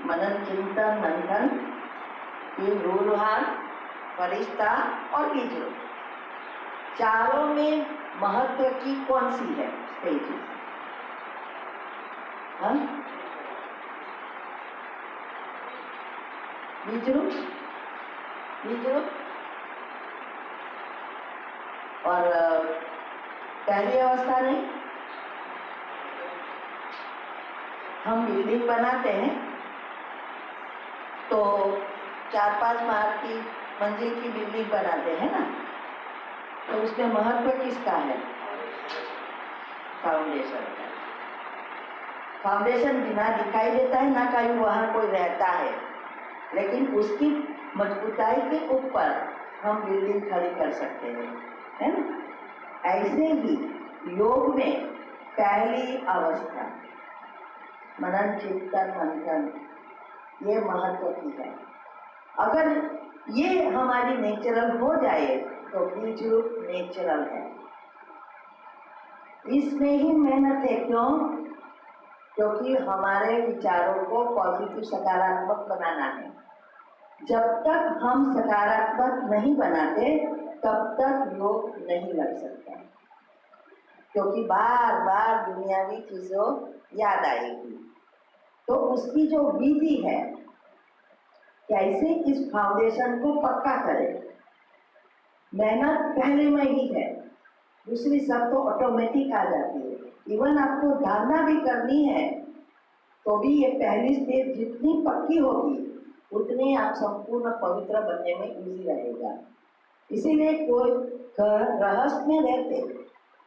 मनन चिंतन मंथन, ये रूहान, फरिश्ता और बीज रूप, चारों में महत्व की कौन सी है स्टेज? बीज रूप, बीज रूप और पहली अवस्था नहीं। हम बिल्डिंग बनाते हैं तो 4-5 माल की मंजिल की बिल्डिंग बनाते हैं ना, तो उसमें महत्व किसका है? फाउंडेशन का। फाउंडेशन बिना दिखाई देता है ना, कहीं वहाँ कोई रहता है, लेकिन उसकी मजबूताई के ऊपर हम बिल्डिंग खड़ी कर सकते हैं, है ना? ऐसे ही योग में पहली अवस्था मनन चिंतन मंथन, ये महत्व की है। अगर ये हमारी नेचुरल हो जाए तो बीज रूप नेचुरल है। इसमें ही मेहनत है। क्यों? क्योंकि हमारे विचारों को पॉजिटिव सकारात्मक बनाना है। जब तक हम सकारात्मक नहीं बनाते तब तक योग नहीं लग सकता, क्योंकि बार बार दुनियावी चीजों याद आएगी। तो उसकी जो विधि है, कैसे इस फाउंडेशन को पक्का करें, मेहनत पहले में ही है, दूसरी सब तो ऑटोमेटिक आ जाती है। इवन आपको धारणा भी करनी है तो भी ये पहली स्टेज जितनी पक्की होगी उतने आप संपूर्ण पवित्र बनने में इजी रहेगा। इसीलिए कोई रहस्य में रहते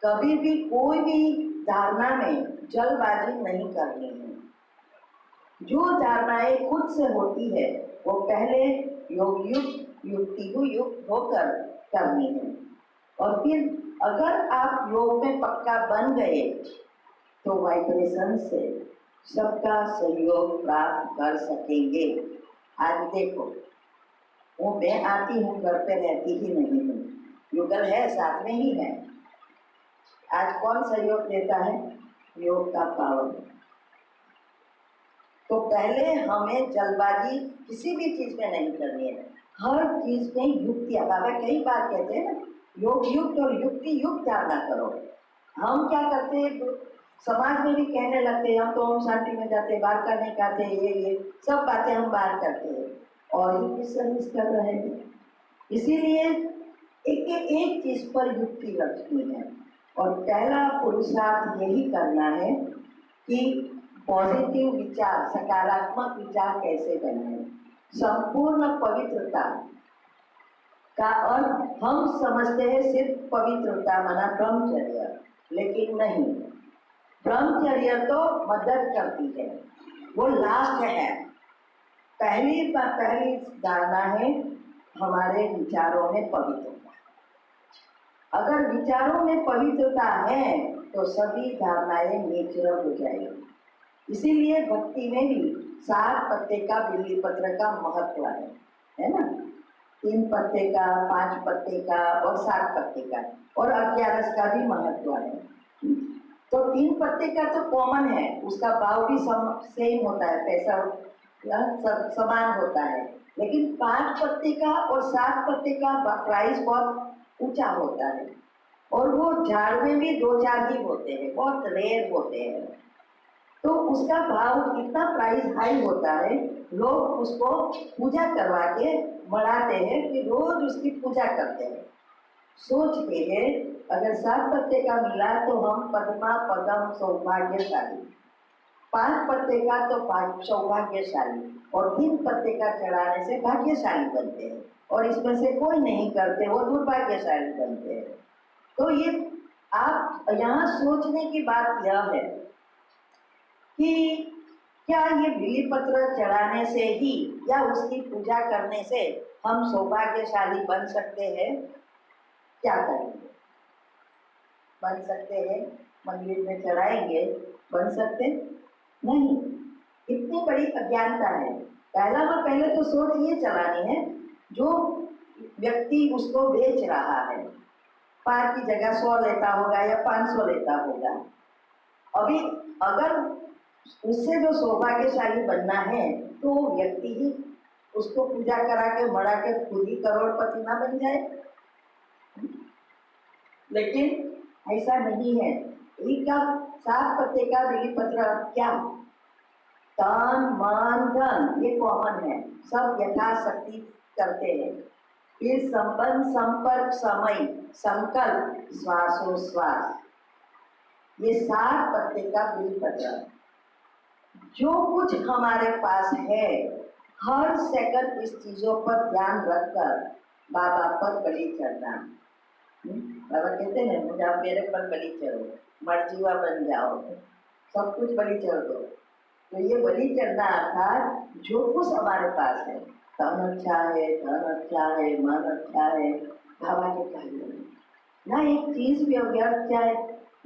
कभी भी कोई भी धारणा में जल्दबाजी नहीं करनी है। जो धारणाएं खुद से होती है वो पहले योग युक्त युक्त होकर करनी है, और फिर अगर आप योग में पक्का बन गए तो वाइब्रेशन से सबका सहयोग प्राप्त कर सकेंगे। आज देखो, वो मैं आती हूँ, घर पे रहती ही नहीं हूँ, युगल है साथ में ही है। आज कौन सहयोग देता है? योग का पावर। तो पहले हमें जल्दबाजी किसी भी चीज में नहीं करनी है। हर चीज में युक्ति, बाबा कई बार कहते हैं ना, योग युक्त और युक्ति युक्त धारणा करो। हम क्या करते हैं, समाज में भी कहने लगते हैं, हम तो ओम शांति में जाते, बाहर का नहीं खाते, ये सब बातें हम बाहर करते हैं और ही सर्विस कर रहे हैं। इसीलिए एक चीज पर युक्ति रखनी है, और पहला पुरुषार्थ यही करना है कि पॉजिटिव विचार, सकारात्मक विचार कैसे बनाए। संपूर्ण पवित्रता का अर्थ हम समझते हैं सिर्फ पवित्रता माना ब्रह्मचर्य, लेकिन नहीं। ब्रह्मचर्य तो मदद करती है, वो लास्ट है। पहली धारणा है हमारे विचारों में पवित्रता। अगर विचारों में पवित्रता है तो सभी धारणाएं नेचुरल हो जाएगी। इसीलिए भक्ति में भी 7 पत्ते का बिल्ली पत्र का महत्व है ना? 3 पत्ते का, 5 पत्ते का और 7 पत्ते का, और 11 का भी महत्व है। तो 3 पत्ते का तो कॉमन है, उसका भाव भी सेम होता है, पैसा समान होता है, लेकिन 5 पत्ते का और 7 पत्ते का प्राइस बहुत ऊंचा होता है, और वो झाड़ में भी 2-4 ही होते हैं, बहुत रेयर होते हैं। तो उसका भाव इतना प्राइस हाई होता है, लोग उसको पूजा करवा के बढ़ाते हैं, फिर रोज उसकी पूजा करते हैं। सोचते हैं अगर 7 पत्ते का मिला तो हम पद्मा पदम सौभाग्यशाली, 5 पत्ते का तो सौभाग्यशाली, और 3 पत्ते का चढ़ाने से भाग्यशाली बनते हैं, और इसमें से कोई नहीं करते वो दुर्भाग्यशाली बनते हैं। तो ये आप यहाँ सोचने की बात यह है कि क्या ये बिल्ली पत्र चढ़ाने से ही या उसकी पूजा करने से हम सौभाग्यशाली बन सकते हैं? क्या करेंगे? बन सकते हैं? मंदिर में चढ़ाएंगे, बन सकते नहीं। इतनी बड़ी अज्ञानता है। पहले तो सोच ये चलानी है, जो व्यक्ति उसको बेच रहा है 5 की जगह 100 लेता होगा या 500 लेता होगा। अभी अगर उससे जो सौभाग्यशाली बनना है तो वो व्यक्ति ही उसको पूजा करा के मरा के खुद ही करोड़पति ना बन जाए। लेकिन ऐसा नहीं है। एक कप 7 पत्ते का बेली पत्र क्या, तन मन धन ये कॉमन है, सब यथाशक्ति करते हैं। फिर संबंध संपर्क समय संकल्प श्वासोश्वास, ये 7 पत्ते का बेली पत्र। जो कुछ हमारे पास है हर सेकंड इस चीजों पर ध्यान रखकर बाबा पर बलि चढ़ना। बाबा कहते हैं मुझे आप मेरे पर बलि चढ़ो, मर्जीवा बन जाओ, सब कुछ बलि चढ़ दो। तो ये बलि चढ़ना अर्थात जो कुछ हमारे पास है, तन अच्छा है, धन अच्छा है, मन अच्छा है, बाबा के चाहिए ना एक चीज भी व्यर्थ जाए,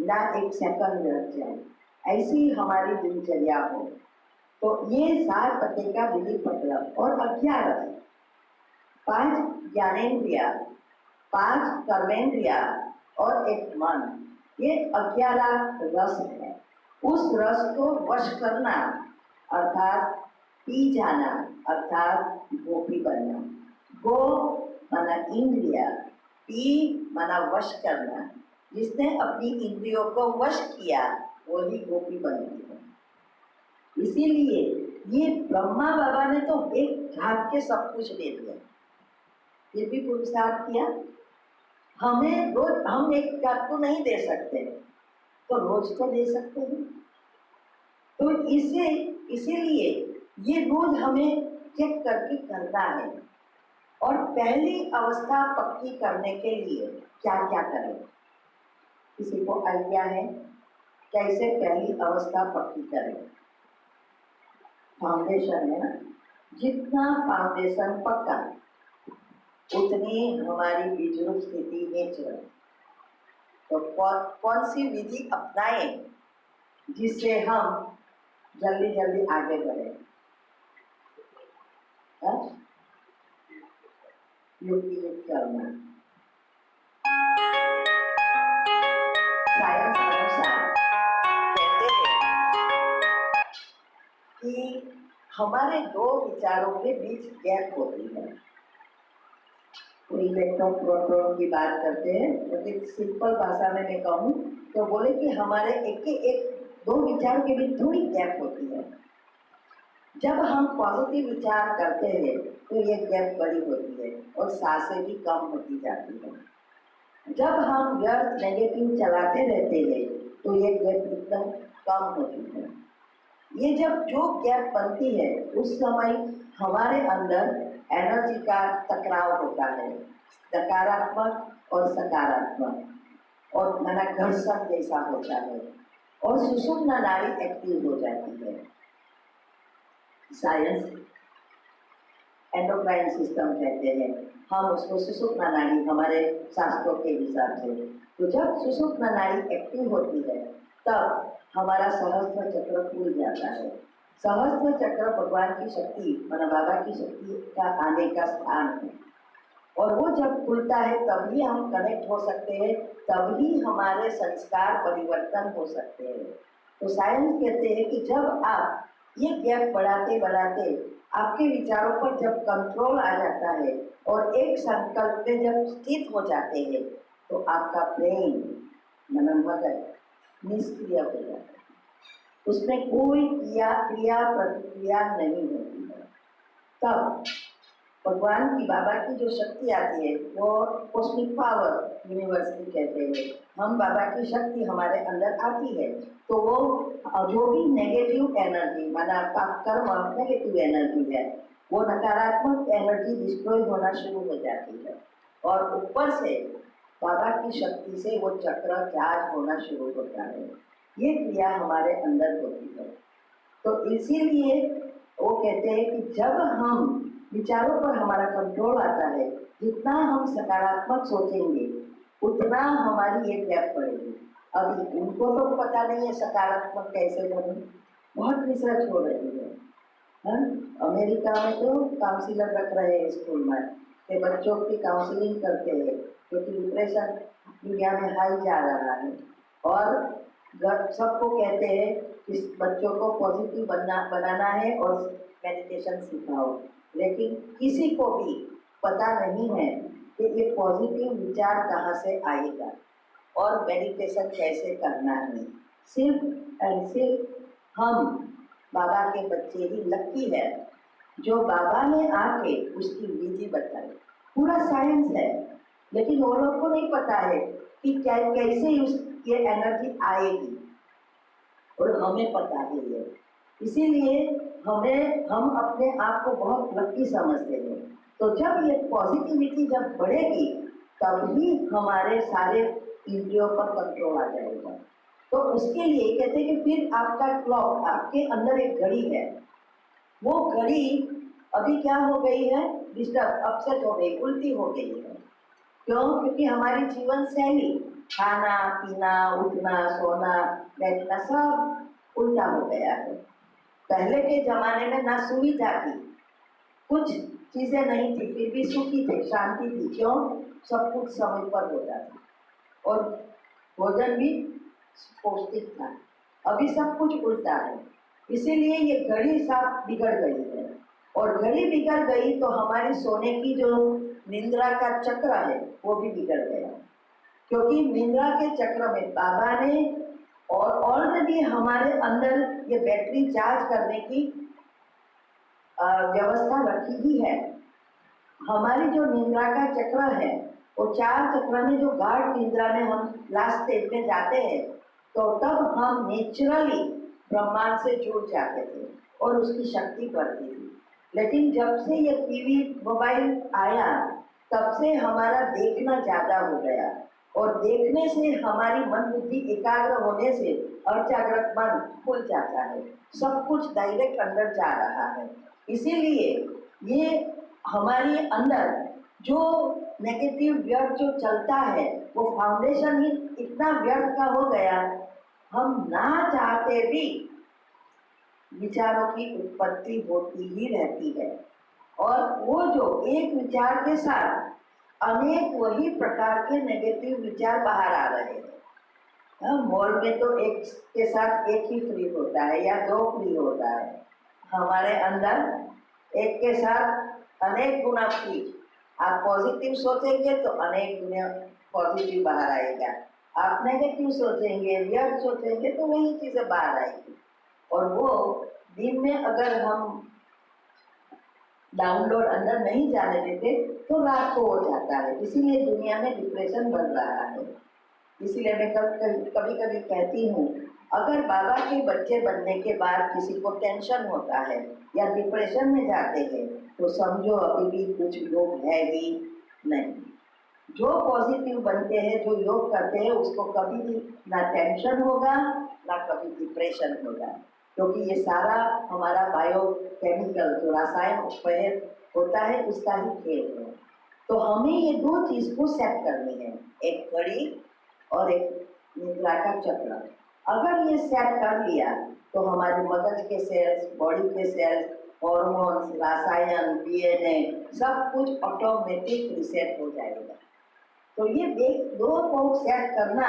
ना एक सेकंड व्यर्थ जाए, ऐसी हमारी दिनचर्या हो। तो ये 7 पत्ते का विधि पत्र और 11 5 ज्ञानेन्द्रिया, 5 कर्मेंद्रिया और एक मन, ये 11 रस है। उस रस को वश करना अर्थात पी जाना, अर्थात गोपी बनना। गो माना इंद्रिया, पी माना वश करना। जिसने अपनी इंद्रियों को वश किया वही गोपी बनती है। इसीलिए ये ब्रह्मा बाबा ने तो एक झाग के सब कुछ दे दिया, फिर भी पुरुषार्थ किया। हमें रोज हम एक कप तो नहीं दे सकते, तो रोज तो दे सकते हैं। तो इसीलिए ये रोज हमें चेक करके करना है। और पहली अवस्था पक्की करने के लिए क्या क्या करें, किसी को आइडिया है कैसे पहली अवस्था पक्की करें? फाउंडेशन है ना, जितना फाउंडेशन पक्का उतनी हमारी विद्युत स्थिति नेचुरल। तो कौन सी विधि अपनाएं जिससे हम जल्दी जल्दी आगे बढ़े? युक्ति युक्त करना। साइंस अनुसार कहते हैं कि हमारे 2 विचारों के बीच गैप होती है। तो इलेक्ट्रॉन प्रोटॉन की बात करते हैं, लेकिन सिंपल भाषा में मैं कहूँ तो बोले कि हमारे एक 2 विचारों के बीच थोड़ी गैप होती है। जब हम पॉजिटिव विचार करते हैं तो ये गैप बड़ी होती है और सांसें भी कम होती जाती है। जब हम व्यर्थ नेगेटिव चलाते रहते हैं तो ये गैप एकदम कम होती है। ये जब जो गैप बनती है उस समय हमारे अंदर एनर्जी का टकराव होता है, नकारात्मक और सकारात्मक, और माना घर्षण जैसा होता है और सुषुम्ना नाड़ी एक्टिव हो जाती है। साइंस एंडोक्राइन सिस्टम कहते हैं, हम उसको सुषुम्ना नाड़ी हमारे शास्त्रों के हिसाब से। तो जब सुषुम्ना नाड़ी एक्टिव होती है तब हमारा सहस्त्र चक्र खुल जाता है। सहस्त्र चक्र भगवान की शक्ति माना बाबा की शक्ति का आने का स्थान है, और वो जब खुलता है तभी हम कनेक्ट हो सकते हैं, तभी हमारे संस्कार परिवर्तन हो सकते हैं। तो साइंस कहते हैं कि जब आप ये गैप बढ़ाते बढ़ाते आपके विचारों पर जब कंट्रोल आ जाता है और एक संकल्प में जब स्थित हो जाते हैं तो आपका ब्रेन मगज निष्क्रिय हो जाता है, उसमें कोई क्रिया प्रतिक्रिया नहीं होती है। तब भगवान की बाबा की जो शक्ति आती है वो कॉस्मिक पावर यूनिवर्स की कहते हैं। हम बाबा की शक्ति हमारे अंदर आती है तो वो जो भी नेगेटिव एनर्जी माना पाप कर्म नेगेटिव एनर्जी है वो नकारात्मक एनर्जी डिस्ट्रॉय होना शुरू हो जाती है, और ऊपर से बाबा की शक्ति से वो चक्र चार्ज होना शुरू होता है। ये क्रिया हमारे अंदर होती है। तो इसीलिए वो कहते हैं कि जब हम विचारों पर हमारा कंट्रोल आता है, जितना हम सकारात्मक सोचेंगे उतना हमारी ये गैप बढ़ेगी। अभी उनको तो पता नहीं है सकारात्मक कैसे बने, बहुत रिसर्च हो रही है। अमेरिका में तो काउंसिलर रख रहे हैं स्कूल में कि बच्चों की काउंसलिंग करते हैं, क्योंकि डिप्रेशन दुनिया में हाई जा रहा है। और सबको कहते हैं इस बच्चों को पॉजिटिव बनाना है और मेडिटेशन सिखाओ, लेकिन किसी को भी पता नहीं है कि ये पॉजिटिव विचार कहाँ से आएगा और मेडिटेशन कैसे करना है। सिर्फ एंड सिर्फ हम बाबा के बच्चे ही लकी है जो बाबा ने आके उसकी विधि बताई। पूरा साइंस है, लेकिन वो लोग को नहीं पता है कि कैसे ये एनर्जी आएगी, और हमें पता है ये। इसीलिए हम अपने आप को बहुत लकी समझते हैं। तो जब ये पॉजिटिविटी जब बढ़ेगी तभी हमारे सारे इंद्रियों पर कंट्रोल आ जाएगा। तो उसके लिए कहते हैं कि फिर आपका क्लॉक, आपके अंदर एक घड़ी है, वो घड़ी अभी क्या हो गई है, डिस्टर्ब, अपसेट हो गई, उल्टी हो गई है। क्यों? क्योंकि हमारी जीवन शैली, खाना पीना, उठना सोना बैठना सब उल्टा हो गया है। पहले के जमाने में ना सुविधा थी, कुछ चीजें नहीं थी, फिर भी सुखी थे, शांति थी। क्यों? सब कुछ समय पर होता था और भोजन भी पौष्टिक था। अभी सब कुछ उल्टा है, इसीलिए ये घड़ी साफ बिगड़ गई है। और घड़ी बिगड़ गई तो हमारी सोने की जो निंद्रा का चक्र है वो भी बिगड़ गया, क्योंकि निंद्रा के चक्र में बाबा ने और ऑलरेडी हमारे अंदर ये बैटरी चार्ज करने की व्यवस्था रखी ही है। हमारी जो निंद्रा का चक्र है वो 4 चक्र में जो गाढ़ निंद्रा में हम लास्ट स्टेज में जाते हैं, तो तब हम नेचुरली ब्रह्मांड से जुड़ जाते थे और उसकी शक्ति बढ़ती थी। लेकिन जब से ये टीवी मोबाइल आया तब से हमारा देखना ज़्यादा हो गया, और देखने से हमारी मन बुद्धि एकाग्र होने से अजागृत मन खुल जाता है, सब कुछ डायरेक्ट अंदर जा रहा है। इसीलिए ये हमारे अंदर जो नेगेटिव व्यर्थ जो चलता है वो फाउंडेशन ही इतना व्यर्थ का हो गया, हम ना चाहते भी विचारों की उत्पत्ति होती ही रहती है। और वो जो एक विचार के साथ अनेक वही प्रकार के नेगेटिव विचार बाहर आ रहे हैं। मॉल में तो एक के साथ एक ही फ्री होता है या 2 फ्री होता है, हमारे अंदर एक के साथ अनेक गुना फ्री। आप पॉजिटिव सोचेंगे तो अनेक गुना पॉजिटिव बाहर आएगा, आप नेगेटिव सोचेंगे, व्यर्थ सोचेंगे तो वही चीज़ें बाहर आएगी। और वो दिन में अगर हम डाउनलोड अंदर नहीं जाने देते तो रात को हो जाता है। इसीलिए दुनिया में डिप्रेशन बढ़ रहा है। इसीलिए मैं कभी कभी कहती हूँ, अगर बाबा के बच्चे बनने के बाद किसी को टेंशन होता है या डिप्रेशन में जाते हैं तो समझो अभी भी कुछ योग है ही नहीं। जो पॉजिटिव बनते हैं, जो योग करते हैं, उसको कभी भी ना टेंशन होगा ना कभी डिप्रेशन होगा, क्योंकि ये सारा हमारा बायोकेमिकल जो रसायन होता है उसका ही खेल है। तो हमें ये 2 चीज़ को सेट करनी है, एक घड़ी और एक निद्रा का चक्र। अगर ये सेट कर लिया तो हमारे मगज के सेल्स, बॉडी के सेल्स, हॉर्मोन्स, रसायन, डीएनए सब कुछ ऑटोमेटिक रिसेट हो जाएगा। तो ये 2 को सेट करना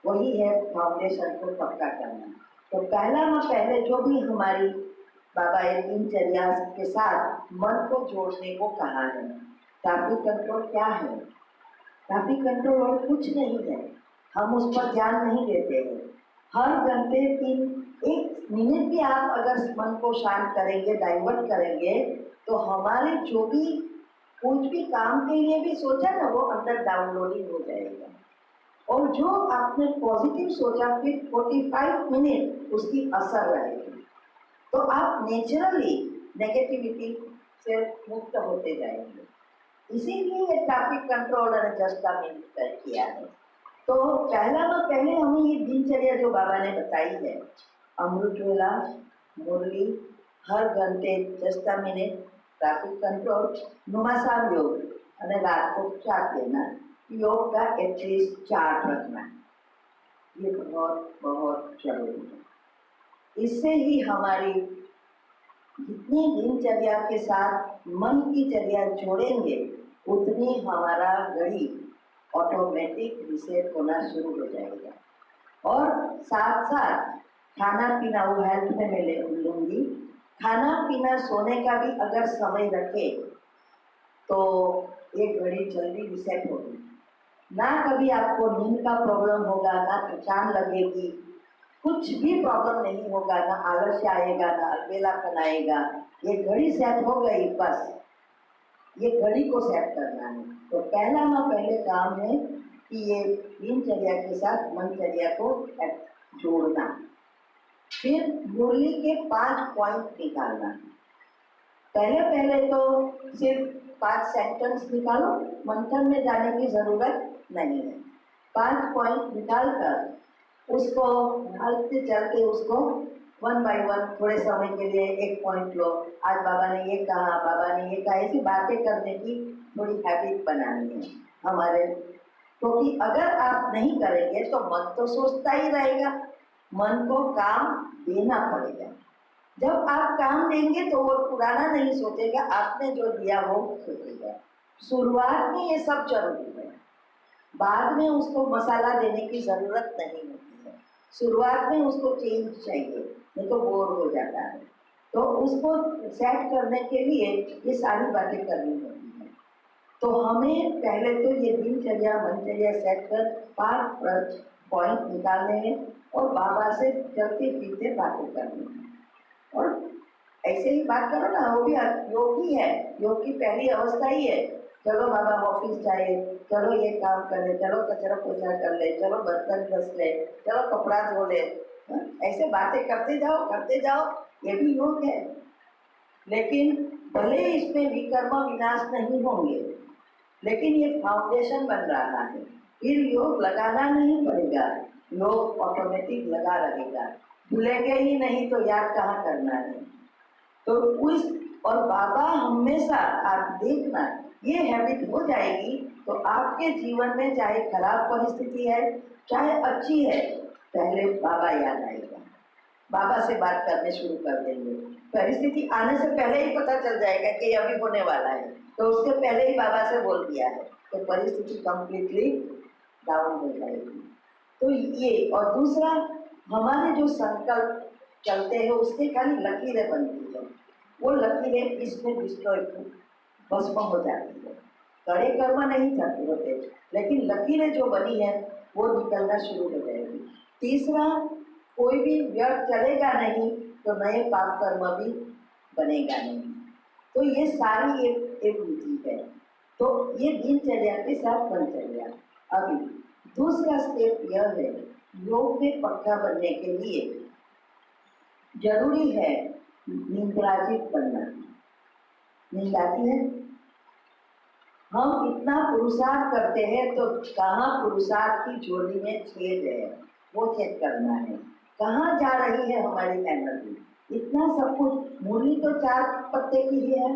वही है फाउंडेशन को पक्का करना। तो पहले जो भी हमारी बाबा एक दिनचर्या के साथ मन को जोड़ने को कहा है। ट्रैफिक कंट्रोल क्या है? ट्रैफिक कंट्रोल और कुछ नहीं है, हम उस पर ध्यान नहीं देते हैं। हर घंटे 1 मिनट भी आप अगर मन को शांत करेंगे, डाइवर्ट करेंगे, तो हमारे जो भी कुछ भी काम के लिए भी सोचा ना वो अंदर डाउनलोडिंग हो जाएगा। और जो आपने पॉजिटिव सोचा फिर 45 मिनट उसकी असर रहेगी, तो आप नेचुरली नेगेटिविटी से मुक्त होते जाएंगे। इसीलिए ये ट्रैफिक कंट्रोल और एडजस्टमेंट किया है। तो पहले हमें ये दिनचर्या जो बाबा ने बताई है, अमृत वेला, मुरली, हर घंटे 10 मिनट ट्रैफिक कंट्रोल, नुमासान योग, અને रात को चार्ट लेना, योग का एटलीस्ट चार्ट रखना, ये बहुत बहुत जरूरी है। इससे ही हमारी जितनी दिनचर्या के साथ मन की चर्या जोड़ेंगे उतनी हमारा घड़ी ऑटोमेटिक रिसेट होना शुरू हो जाएगा। और साथ साथ खाना पीना वो हेल्थ में मैं लूँगी। खाना पीना सोने का भी अगर समय रखे तो एक घड़ी जल्दी रिसेट होगी। ना कभी आपको नींद का प्रॉब्लम होगा, ना थकान लगेगी, कुछ भी प्रॉब्लम नहीं होगा, ना आलस्य आएगा, ना अकेलापन आएगा। ये घड़ी सेट हो गई, बस ये घड़ी को सेट करना है। तो पहले काम है कि ये दिनचर्या के साथ मनचर्या को जोड़ना। फिर मुरली के 5 पॉइंट निकालना। पहले तो सिर्फ 5 सेंटेंस निकालो, मंथन में जाने की जरूरत नहीं है। 5 पॉइंट निकाल कर उसको ढालते चलते उसको 1 बाय 1 थोड़े समय के लिए एक पॉइंट लो। आज बाबा ने ये कहा, बाबा ने ये कहा, ऐसी बातें करने की थोड़ी हैबिट बनानी है हमारे। क्योंकि अगर आप नहीं करेंगे तो मन तो सोचता ही रहेगा, मन को काम देना पड़ेगा। जब आप काम देंगे तो वो पुराना नहीं सोचेगा, आपने जो दिया वो सोचेगा। शुरुआत में ये सब जरूरी है, बाद में उसको मसाला देने की जरूरत नहीं होती है। शुरुआत में उसको चेंज चाहिए, नहीं तो बोर हो जाता है। तो उसको सेट करने के लिए ये सारी बातें करनी होती है। तो हमें पहले तो ये दिनचर्या मनचर्या सेट कर 5 पॉइंट निकालने हैं और बाबा से चलते फिरते बातें करनी है। और ऐसे ही बात करो ना, वो भी योग ही है, योग की पहली अवस्था ही है। चलो बाबा ऑफिस जाए, चलो ये काम कर ले, चलो कचरा पोछा कर ले, चलो बर्तन घस ले, चलो कपड़ा धो ले। ऐसे बातें करते जाओ, ये भी योग है। लेकिन भले इसमें विकर्म विनाश नहीं होंगे, लेकिन ये फाउंडेशन बन रहा है। फिर योग लगाना नहीं पड़ेगा, योग ऑटोमेटिक लगा रहेगा। भूलेंगे ही नहीं तो याद कहाँ करना है। तो उस और बाबा हमेशा, आप देखना, ये हैबिट हो जाएगी तो आपके जीवन में चाहे खराब परिस्थिति है चाहे अच्छी है, पहले बाबा याद आएगा। बाबा से बात करने शुरू कर देंगे। परिस्थिति आने से पहले ही पता चल जाएगा कि अभी होने वाला है, तो उसके पहले ही बाबा से बोल दिया है, तो परिस्थिति कंप्लीटली डाउन हो जाएगी। तो ये, और दूसरा, हमारे जो संकल्प चलते हैं उसके खाली लकीरें बनती है, वो लकीरें इसमें डिस्ट्रॉय भस्म हो जाती है। कड़े कर्म नहीं चलते होते, लेकिन लकीरें जो बनी है वो निकलना शुरू हो जाएगी। तीसरा, कोई भी व्यर्थ चलेगा नहीं तो नए पाप कर्म भी बनेगा नहीं। तो ये सारी एक विधि है। तो ये दिनचर्या के साथ बनचर्या। अभी दूसरा स्टेप यह है, योग में पक्का बनने के लिए जरूरी है निंद्राजित बनना। नींद आती है, हम इतना पुरुषार्थ करते हैं तो कहाँ पुरुषार्थ की झोली में छेद है वो चेक करना है। कहाँ जा रही है हमारी एनर्जी? इतना सब कुछ, मुरली तो 4 पत्ते की ही है,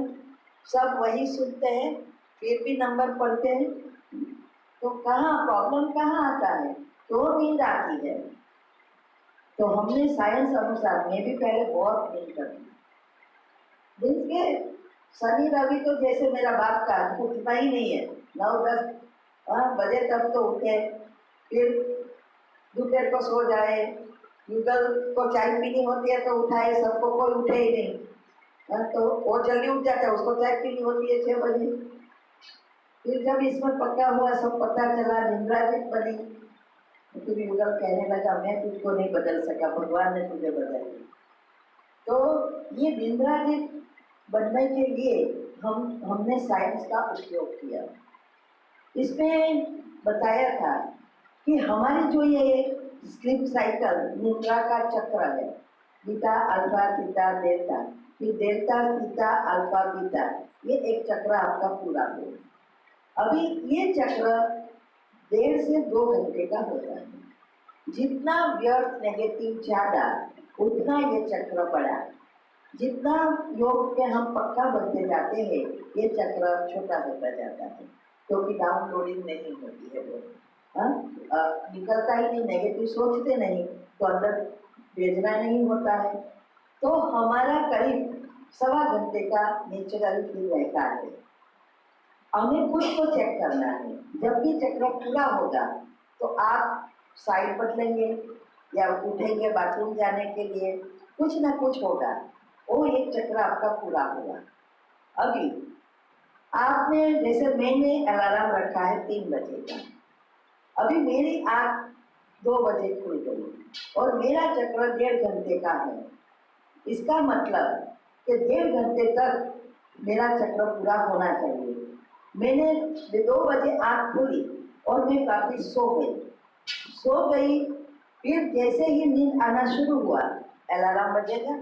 सब वही सुनते हैं, फिर भी नंबर पढ़ते हैं, तो कहाँ प्रॉब्लम कहाँ आता है? तो नींद आती है। तो हमने साइंस अनुसार, मैं भी पहले बहुत नींद करती, दिन के शनि रवि तो जैसे मेरा बाप का उठना ही नहीं है, 9-10 बजे तक तो उठे, फिर दोपहर को सो जाए, युगल को चाय पीनी होती है तो उठाए, सबको कोई उठे ही नहीं। तो वो जल्दी उठ जाता है, उसको चाय पीनी होती है 6 बजे। फिर जब इसमें पक्का हुआ, सब पता चला, निंद्राजित बनी, तो फिर युगल कहने लगा मैं तुझको नहीं बदल सका, भगवान ने तुझे बदल दिया। तो ये निंद्राजित बनने के लिए हमने साइंस का उपयोग किया। इसमें बताया था कि हमारी जो ये स्लीप साइकिल, निद्रा का चक्र है, बीटा अल्फा थीटा डेल्टा, फिर डेल्टा थीटा अल्फा बीटा, ये एक चक्र आपका पूरा हो। अभी ये चक्र 1.5 से 2 घंटे का होता है। जितना व्यर्थ नेगेटिव ज्यादा, उतना ये चक्र बड़ा। जितना योग में हम पक्का बनते जाते हैं, ये चक्र छोटा होता जाता है, क्योंकि डाउनलोडिंग नहीं होती है। वो निकलता ही नहीं, नेगेटिव सोचते नहीं तो अंदर भेजना नहीं होता है। तो हमारा करीब 1.25 घंटे का नेचुरल फील रहता है। हमें खुद को चेक करना है। जब भी चक्र पूरा होगा तो आप साइड बदलेंगे, या उठेंगे बाथरूम जाने के लिए, कुछ ना कुछ होगा, वो एक चक्र आपका पूरा होगा। अभी आपने, जैसे मैंने अलार्म रखा है 3 बजे का, अभी मेरी आँख 2 बजे खुल गई और मेरा चक्र 1.5 घंटे का है। इसका मतलब कि 1.5 घंटे तक मेरा चक्र पूरा होना चाहिए। मैंने 2 बजे आँख खोली और मैं काफी सो गई। फिर जैसे ही नींद आना शुरू हुआ, अलार्म बजेगा,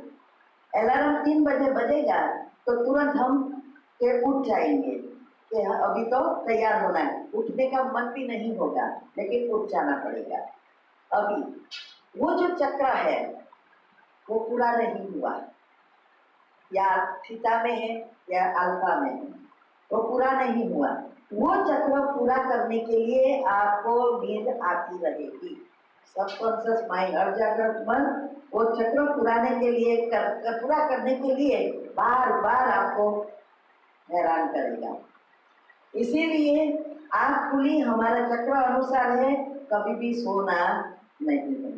अलार्म 3 बजे बजेगा तो तुरंत हम के उठ जाएंगे कि अभी तो तैयार होना है। उठने का मन भी नहीं होगा, लेकिन उठ जाना पड़ेगा। अभी वो जो चक्र है वो पूरा नहीं हुआ, या थीटा में है या अल्फा में है, वो पूरा नहीं हुआ। वो चक्र पूरा करने के लिए आपको नींद आती रहेगी। सबकॉन्शियस माइंड और जागृत मन वो चक्र पुराने के लिए पूरा करने के लिए बार बार आपको हैरान करेगा। इसीलिए आँख खुली हमारा चक्र अनुसार है, कभी भी सोना नहीं है।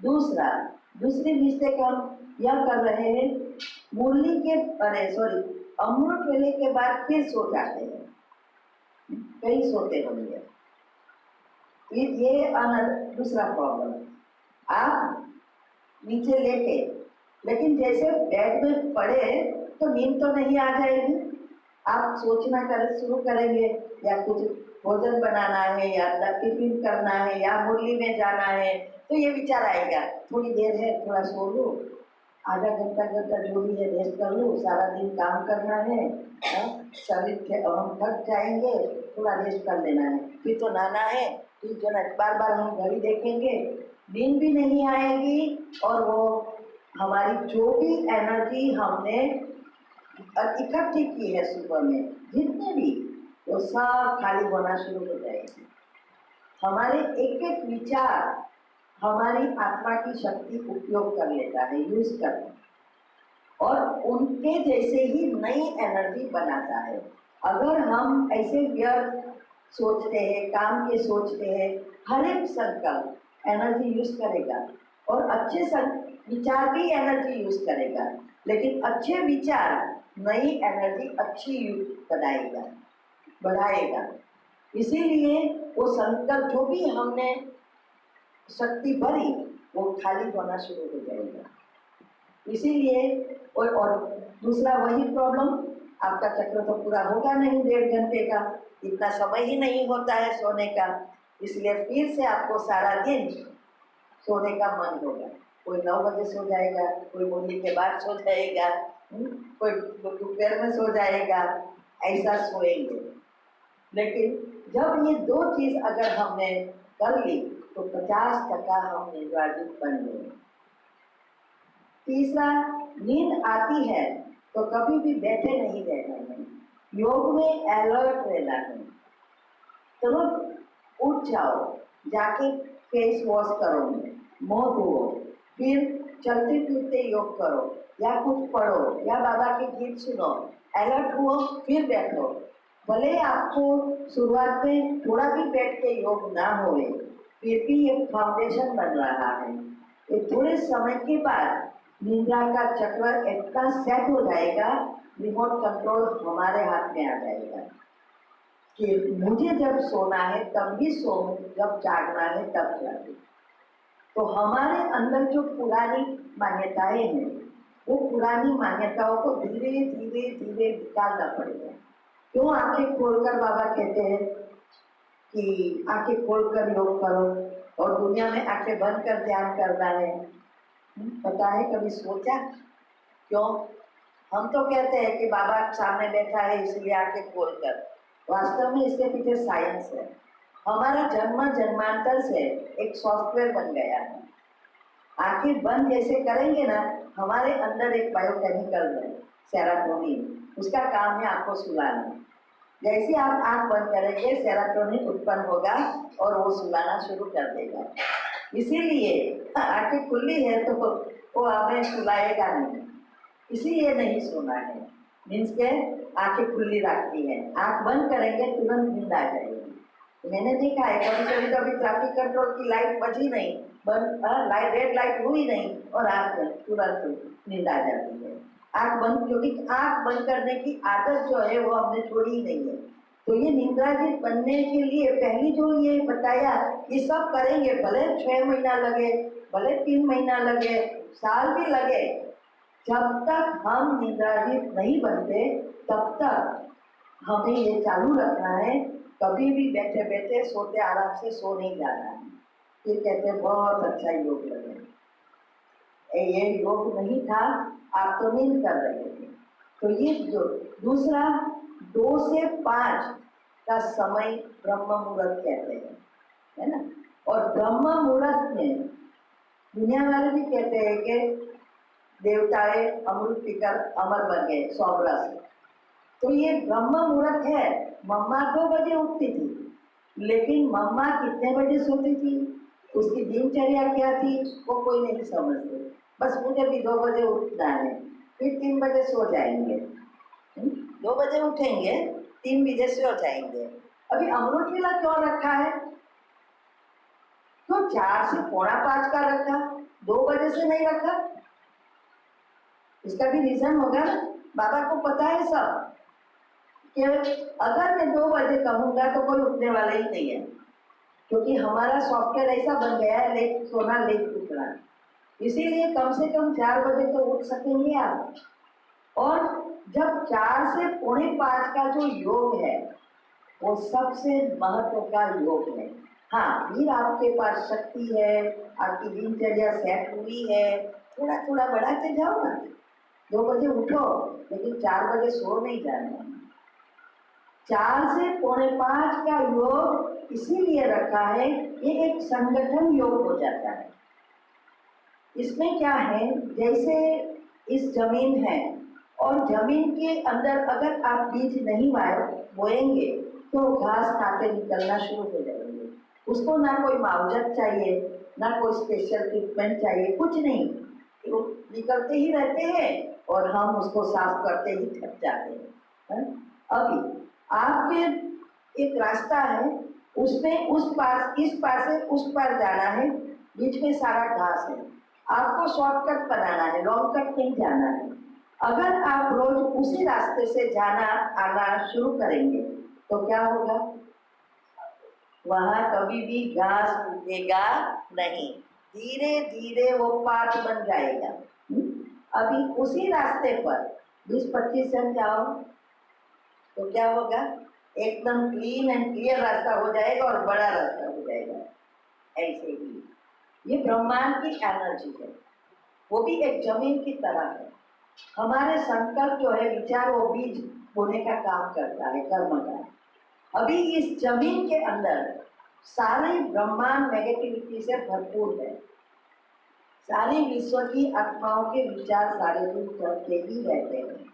दूसरी मिस्टेक हम यह कर रहे हैं, मुरली के अमृत वेले के बाद फिर सो जाते हैं, कहीं सोते होंगे। ये दूसरा प्रॉब्लम। आप नीचे लेटे, लेकिन जैसे बेड में पड़े तो नींद तो नहीं आ जाएगी। आप सोचना शुरू करेंगे, या कुछ भोजन बनाना है, या टिफिन करना है, या मुरली में जाना है, तो ये विचार आएगा थोड़ी देर है, थोड़ा सो लो, आधा घंटा जो भी है रेस्ट कर लो, सारा दिन काम करना है, शरीर हम थक जाएंगे, थोड़ा रेस्ट कर लेना है, फिर तो नहाना है, फिर जो है बार बार हम घड़ी देखेंगे, नींद भी नहीं आएगी, और वो हमारी जो भी एनर्जी हमने इकट्ठी की है सुबह में, जितने भी, वो सब खाली होना शुरू हो जाएगी। हमारे एक एक विचार हमारी आत्मा की शक्ति उपयोग कर लेता है, यूज करता है, और उनके जैसे ही नई एनर्जी बनाता है। अगर हम ऐसे व्यर्थ सोचते हैं, काम के सोचते हैं, हर एक संकल्प एनर्जी यूज करेगा, और अच्छे विचार भी एनर्जी यूज करेगा, लेकिन अच्छे विचार नई एनर्जी अच्छी बढ़ाएगा। इसीलिए वो संकल्प जो भी हमने शक्ति भरी, वो खाली होना शुरू हो जाएगा। इसीलिए और दूसरा वही प्रॉब्लम, आपका चक्र तो पूरा होगा नहीं 1.5 घंटे का, इतना समय ही नहीं होता है सोने का, इसलिए फिर से आपको सारा दिन सोने का मन होगा। कोई 9 बजे सो जाएगा, कोई मुरली के बाद सो जाएगा, कोई दोपहर में सो जाएगा, ऐसा सोएंगे। लेकिन जब ये 2 चीज अगर हमने कर ली तो 50% हम निर्वाचित बन गए। तीसरा, नींद आती है तो कभी भी बैठे नहीं रहना है, योग में अलर्ट रहना है। तुरंत उठ जाओ, जाके फेस वॉश करो, मुंह धो, फिर चलते फिरते योग करो, या कुछ पढ़ो, या बाबा के गीत सुनो, अलर्ट हुओ, फिर बैठो। भले आपको शुरुआत में थोड़ा भी बैठ के योग ना होए, फिर भी ये फाउंडेशन बन रहा है। ये थोड़े समय के बाद निद्रा का चक्र इतना सेट हो जाएगा, रिमोट कंट्रोल हमारे हाथ में आ जाएगा कि मुझे जब सोना है तब भी सो, जब जागना है तब जागे। तो हमारे अंदर जो पुरानी मान्यताएं हैं, वो पुरानी मान्यताओं को धीरे धीरे धीरे निकालना पड़ेगा। क्यों आंखें खोलकर बाबा कहते हैं कि आंखें खोलकर योग करो, और दुनिया में आंखें बंद कर ध्यान करना है? पता है, कभी सोचा? क्यों हम तो कहते हैं कि बाबा सामने बैठा है इसलिए आंखें खोलकर, वास्तव में इसके पीछे साइंस है। हमारा जन्मांतर से एक सॉफ्टवेयर बन गया है। आंखें बंद जैसे करेंगे ना, हमारे अंदर एक बायोकेमिकल है सेरोटोनिन, उसका काम है आपको सुलाना। जैसे आप आंख बंद करेंगे, सेरोटोनिन उत्पन्न होगा और वो सुलाना शुरू कर देगा। इसीलिए आंखें खुली है तो वो हमें सुलाएगा नहीं, इसीलिए नहीं सोना है। मीन्स के आंखें खुली रखती है, आंख बंद करेंगे तुरंत नींद आ जाएगी। मैंने देखा है कभी कभी ट्रैफिक कंट्रोल की लाइट बजी नहीं, रेड लाइट हुई नहीं और आँख बंद, तुरंत नींद आ जाती है। आँख बंद, क्योंकि आँख बंद करने की आदत जो है वो हमने छोड़ी ही नहीं है। तो ये निंद्राजीत बनने के लिए पहली जो ये बताया, ये सब करेंगे, भले 6 महीना लगे, भले 3 महीना लगे, साल भी लगे, जब तक हम निंद्राजीत नहीं बनते तब तक हमें ये चालू रखना है। कभी भी बैठे बैठे सोते आराम से सो नहीं जाना है। ये कहते हैं बहुत अच्छा योग लगे, ये योग नहीं था, आप तो नींद कर रहे थे। तो ये जो दूसरा 2 से 5 का समय ब्रह्म मुहूर्त कहते हैं, है ना। और ब्रह्म मुहूर्त में दुनिया वाले भी कहते हैं कि देवताएं अमृत पीकर अमर बन गए 100 वर्ष। तो ये ब्रह्म मुहूर्त है। मम्मा 2 बजे उठती थी, लेकिन मम्मा कितने बजे सोती थी, उसकी दिनचर्या क्या थी, वो कोई नहीं समझते। बस मुझे भी 2 बजे उठना है, फिर 3 बजे सो जाएंगे, 2 बजे उठेंगे, 3 बजे सो जाएंगे। अभी अमृत वेला क्यों रखा है, क्यों 4 से 4:45 का रखा, 2 बजे से नहीं रखा? इसका भी रीजन होगा ना, बाबा को पता है सब कि अगर मैं 2 बजे कहूँगा तो कोई उठने वाला ही नहीं है, क्योंकि हमारा सॉफ्टवेयर ऐसा बन गया है, लेट सोना लेट उठना। इसीलिए कम से कम 4 बजे तो उठ सकेंगे आप। और जब 4 से 4:45 का जो योग है वो सबसे महत्व का योग है। हाँ, फिर आपके पास शक्ति है, आपकी दिनचर्या सेट हुई है, थोड़ा थोड़ा बढ़ाते जाओ ना। 2 बजे उठो, लेकिन 4 बजे सो नहीं जाना। 4 से 4:45 का योग इसीलिए रखा है, ये एक संगठन योग हो जाता है। इसमें क्या है, जैसे इस जमीन है और जमीन के अंदर अगर आप बीज नहीं बोएंगे तो घास कांटे निकलना शुरू हो जाएंगे। उसको ना कोई मुआवजा चाहिए, ना कोई स्पेशल ट्रीटमेंट चाहिए, कुछ नहीं, तो निकलते ही रहते हैं और हम उसको साफ करते ही थक जाते हैं। अभी आपके एक रास्ता है, उसमें उस पार, इस पार से उस पार जाना है, बीच में सारा घास है, आपको शॉर्टकट बनाना है, लॉन्ग कट नहीं जाना है। अगर आप रोज उसी रास्ते से जाना आना शुरू करेंगे तो क्या होगा, वहां कभी भी घास उगेगा नहीं, धीरे धीरे वो पाथ बन जाएगा। अभी उसी रास्ते पर 20-25 जन जाओ तो क्या होगा, एकदम क्लीन एंड क्लियर रास्ता हो जाएगा और बड़ा रास्ता हो जाएगा। ऐसे ही ये ब्रह्मांड की एनर्जी है, वो भी एक जमीन की तरह है। हमारे संकल्प जो है, विचार, वो बीज बोने का काम करता है, कर्म का। अभी इस जमीन के अंदर सारे ब्रह्मांड नेगेटिविटी से भरपूर है, सारी विश्व की आत्माओं के विचार सारे दिन करते ही रहते हैं।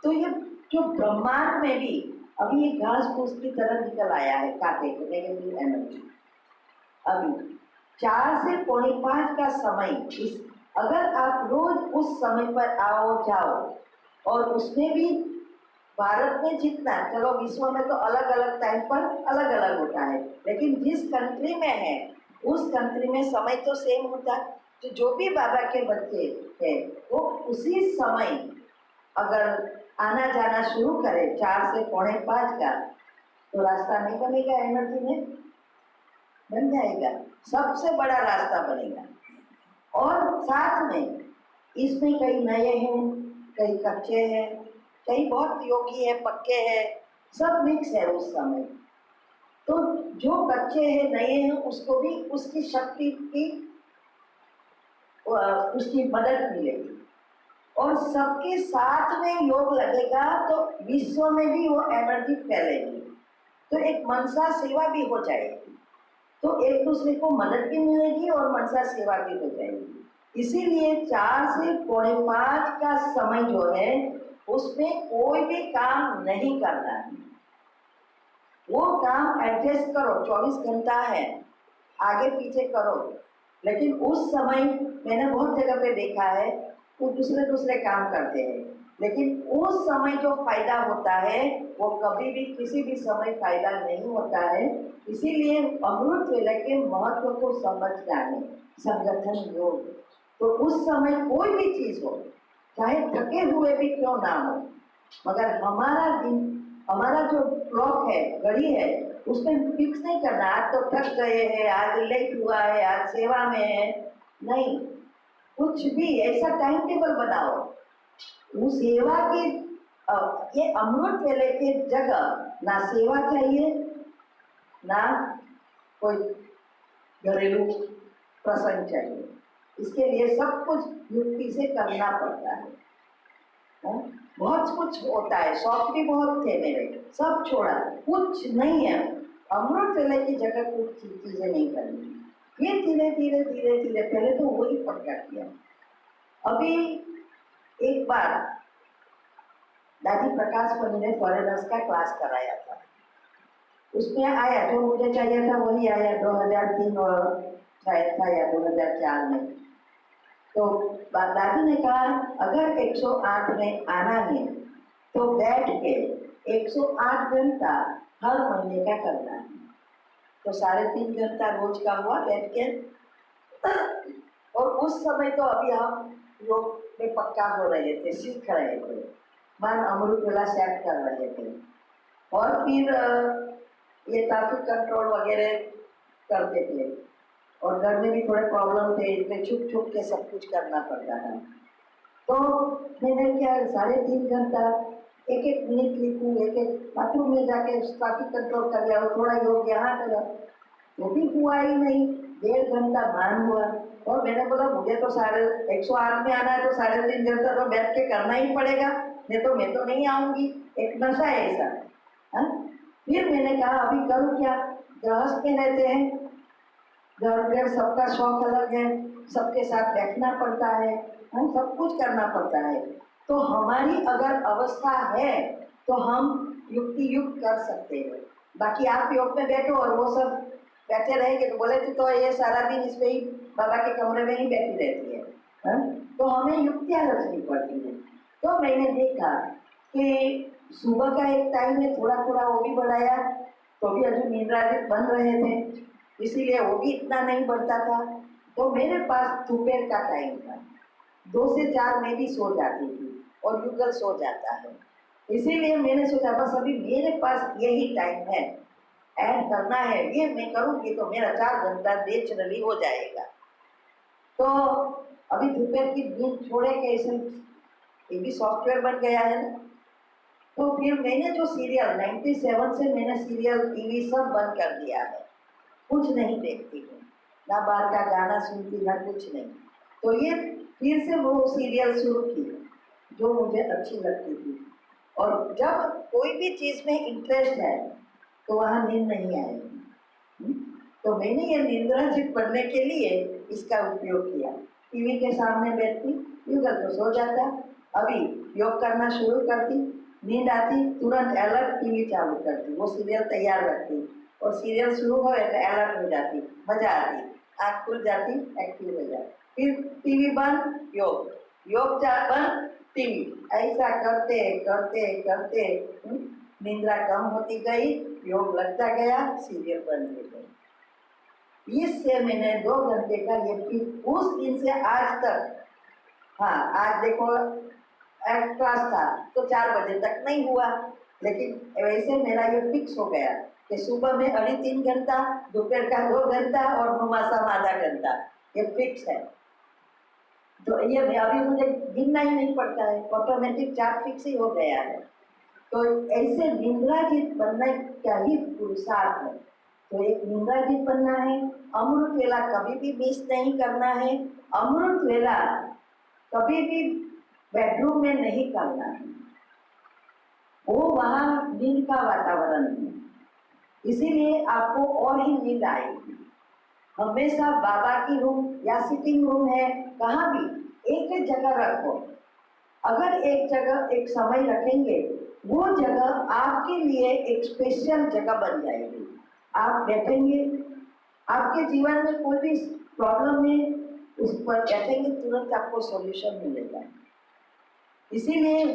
तो ये जो ब्रह्मांड में भी अभी ये घास फूस की तरह निकल आया है, कांटे को, नेगेटिव एनर्जी। अभी 4 से 4:45 का समय, इस अगर आप रोज उस समय पर आओ जाओ, और उसमें भी भारत में जितना, चलो विश्व में तो अलग अलग टाइम पर अलग अलग होता है, लेकिन जिस कंट्री में है उस कंट्री में समय तो सेम होता है। तो जो भी बाबा के बच्चे हैं वो उसी समय अगर आना जाना शुरू करे 4 से 4:45 का, तो रास्ता नहीं बनेगा, एनर्जी में बन जाएगा, सबसे बड़ा रास्ता बनेगा। और साथ में इसमें कई नए हैं, कई कच्चे हैं, कई बहुत योगी है, पक्के हैं, सब मिक्स है उस समय। तो जो कच्चे हैं, नए हैं, उसको भी उसकी शक्ति की उसकी मदद मिलेगी, और सबके साथ में योग लगेगा तो विश्व में भी वो एनर्जी फैलेगी, तो एक मनसा सेवा भी हो जाएगी, तो एक दूसरे को मदद भी मिलेगी और मनसा सेवा भी हो जाएगी। इसीलिए 4 से 4:45 का समय जो है उसमें कोई भी काम नहीं करना है, वो काम एडजस्ट करो, 24 घंटा है, आगे पीछे करो। लेकिन उस समय मैंने बहुत जगह पे देखा है वो दूसरे दूसरे काम करते हैं, लेकिन उस समय जो फायदा होता है वो कभी भी किसी भी समय फायदा नहीं होता है। इसीलिए अमृत वेला के महत्व को समझना है संगठन योग। तो उस समय कोई भी चीज हो, चाहे थके हुए भी क्यों ना हो, मगर हमारा दिन, हमारा जो क्लॉक है, घड़ी है, उसमें फिक्स नहीं करना आज तो थक गए हैं, आज लेट हुआ है, आज सेवा में है, नहीं। कुछ भी ऐसा टाइम टेबल बनाओ। वो सेवा की ये अमृत वेले की जगह ना सेवा चाहिए, ना कोई घरेलू प्रसंग चाहिए। इसके लिए सब कुछ युक्ति से करना पड़ता है। बहुत कुछ होता है, शौक भी बहुत थे मेरे, सब छोड़ा, कुछ नहीं है। अमृत वेले की जगह कुछ चीजें नहीं करनी। फिर धीरे धीरे धीरे धीरे पहले तो वही पक्का किया। अभी एक बार दादी प्रकाश पनी ने फॉरेनर्स का क्लास कराया था, उसमें आया जो मुझे चाहिए था वही आया 2003 और शायद था या 2004 में। तो दादी ने कहा अगर 108 में आना है तो बैठ के 108 घंटा हर महीने का करना है। तो 3.5 घंटा रोज का हुआ बैठ के। और उस समय तो अभी हम योग में पक्का हो रहे थे, सीख रहे थे, मन अमृत वेला सेट कर रहे थे। और फिर ये ट्रैफिक कंट्रोल वगैरह करते थे और घर में भी थोड़े प्रॉब्लम थे, इसलिए छुप छुप के सब कुछ करना पड़ता था। तो मैंने क्या 3.5 घंटा एक एक मिनट लिखूँ, एक एक बाथरूम में जाके ट्रैफिक कंट्रोल कर लिया, थोड़ा योग यहाँ करा, वो भी हुआ ही नहीं। 1.5 घंटा मान हुआ और मैंने बोला मुझे तो 108 में आना है तो 3.5 घंटा तो बैठ के करना ही पड़ेगा, नहीं तो मैं तो नहीं आऊंगी। एक नशा है ऐसा। फिर मैंने कहा अभी करूँ क्या, गृहस्थ में रहते हैं, घर घर सबका शौक अलग है, सबके साथ बैठना पड़ता है, सब कुछ करना पड़ता है। तो हमारी अगर अवस्था है तो हम युक्ति युक्त कर सकते हैं। बाकी आप योग में बैठो और वो सब बैठे रहेंगे तो बोले तो ये सारा दिन इसमें ही बाबा के कमरे में ही बैठी रहती है। तो हमें युक्तियाँ रचनी पड़ती है। तो मैंने देखा कि सुबह का एक टाइम है, थोड़ा थोड़ा वो भी बढ़ाया, तो भी अभी नींद्राजित बन रहे थे, इसीलिए वो भी इतना नहीं बढ़ता था। तो मेरे पास दोपहर का टाइम था, 2 से 4 में भी सो जाती थी और युगल सो जाता है। इसीलिए मैंने सोचा बस अभी मेरे पास यही टाइम है, ऐड करना है, ये मैं करूँगी तो मेरा 4 घंटा नेचुरली हो जाएगा। तो अभी दोपहर की नींद छोड़े कैसे, ये भी सॉफ्टवेयर बन गया है ना। तो फिर मैंने जो सीरियल 97 से मैंने सीरियल टीवी सब बंद कर दिया है, कुछ नहीं देखती हूँ, ना बाहर का गाना सुनती, ना कुछ नहीं। तो ये फिर से वो सीरियल शुरू की जो मुझे अच्छी लगती थी। और जब कोई भी चीज़ में इंटरेस्ट है तो वहाँ नींद नहीं आएगी। तो मैंने ये निंद्राजित बनने के लिए इसका उपयोग किया। टीवी के सामने बैठती, युगल तो सो जाता, अभी योग करना शुरू करती, नींद आती, तुरंत अलर्ट टीवी चालू करती, वो सीरियल तैयार रखती और सीरियल शुरू हो तो अलर्ट हो जाती, मजा आती, आँख खुल जाती, एक्टिव हो जाती। फिर टीवी बंद, योग, योग बंद, टीवी, ऐसा करते करते करते निंद्रा कम होती गई, योग लगता गया, सीरियल बंद हो गई। इससे मैंने 2 घंटे का ये फिर उस दिन से आज तक, हाँ आज देखो क्लास था तो 4 बजे तक नहीं हुआ, लेकिन वैसे मेरा ये फिक्स हो गया कि सुबह में 3.5 घंटा, दोपहर का 2 घंटा और नुमासा आधा घंटा, ये फिक्स है। तो ये अभी मुझे गिनना ही नहीं पड़ता है, ऑटोमेटिक चार्ट फिक्स ही हो गया है। तो ऐसे निंद्राजित बनना क्या ही पुरुषार्थ है। तो एक निंद्राजित बनना है, अमृत वेला कभी भी मिस नहीं करना है, अमृत वेला कभी भी बेडरूम में नहीं करना है, वो वहाँ नींद का वातावरण है, इसीलिए आपको और ही नींद आएगी। हमेशा बाबा की रूम या सिटिंग रूम है, कहाँ भी एक ही जगह रखो। अगर एक जगह एक समय रखेंगे, वो जगह आपके लिए एक स्पेशल जगह बन जाएगी। आप बैठेंगे, आपके जीवन में कोई भी प्रॉब्लम है, उस पर बैठेंगे तुरंत आपको सॉल्यूशन मिलेगा। इसीलिए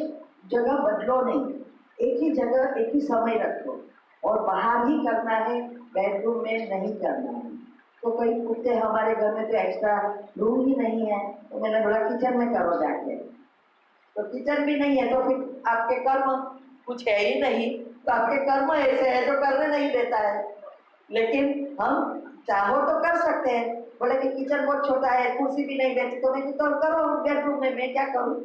जगह बदलो नहीं, एक ही जगह एक ही समय रखो, और बाहर ही करना है, बेडरूम में नहीं करना है। तो कई कुत्ते हमारे घर में तो एक्स्ट्रा रूम ही नहीं है, तो मैंने बोला किचन में करो जाके, तो किचन भी नहीं है, तो फिर आपके कर्म कुछ है ही नहीं, तो आपके कर्म ऐसे है जो करने नहीं देता है। लेकिन हम चाहो तो कर सकते हैं, बोले कि किचन बहुत छोटा है, कुर्सी भी नहीं बैठी, तो मैं तो करो बेडरूम में, मैं क्या करूँ,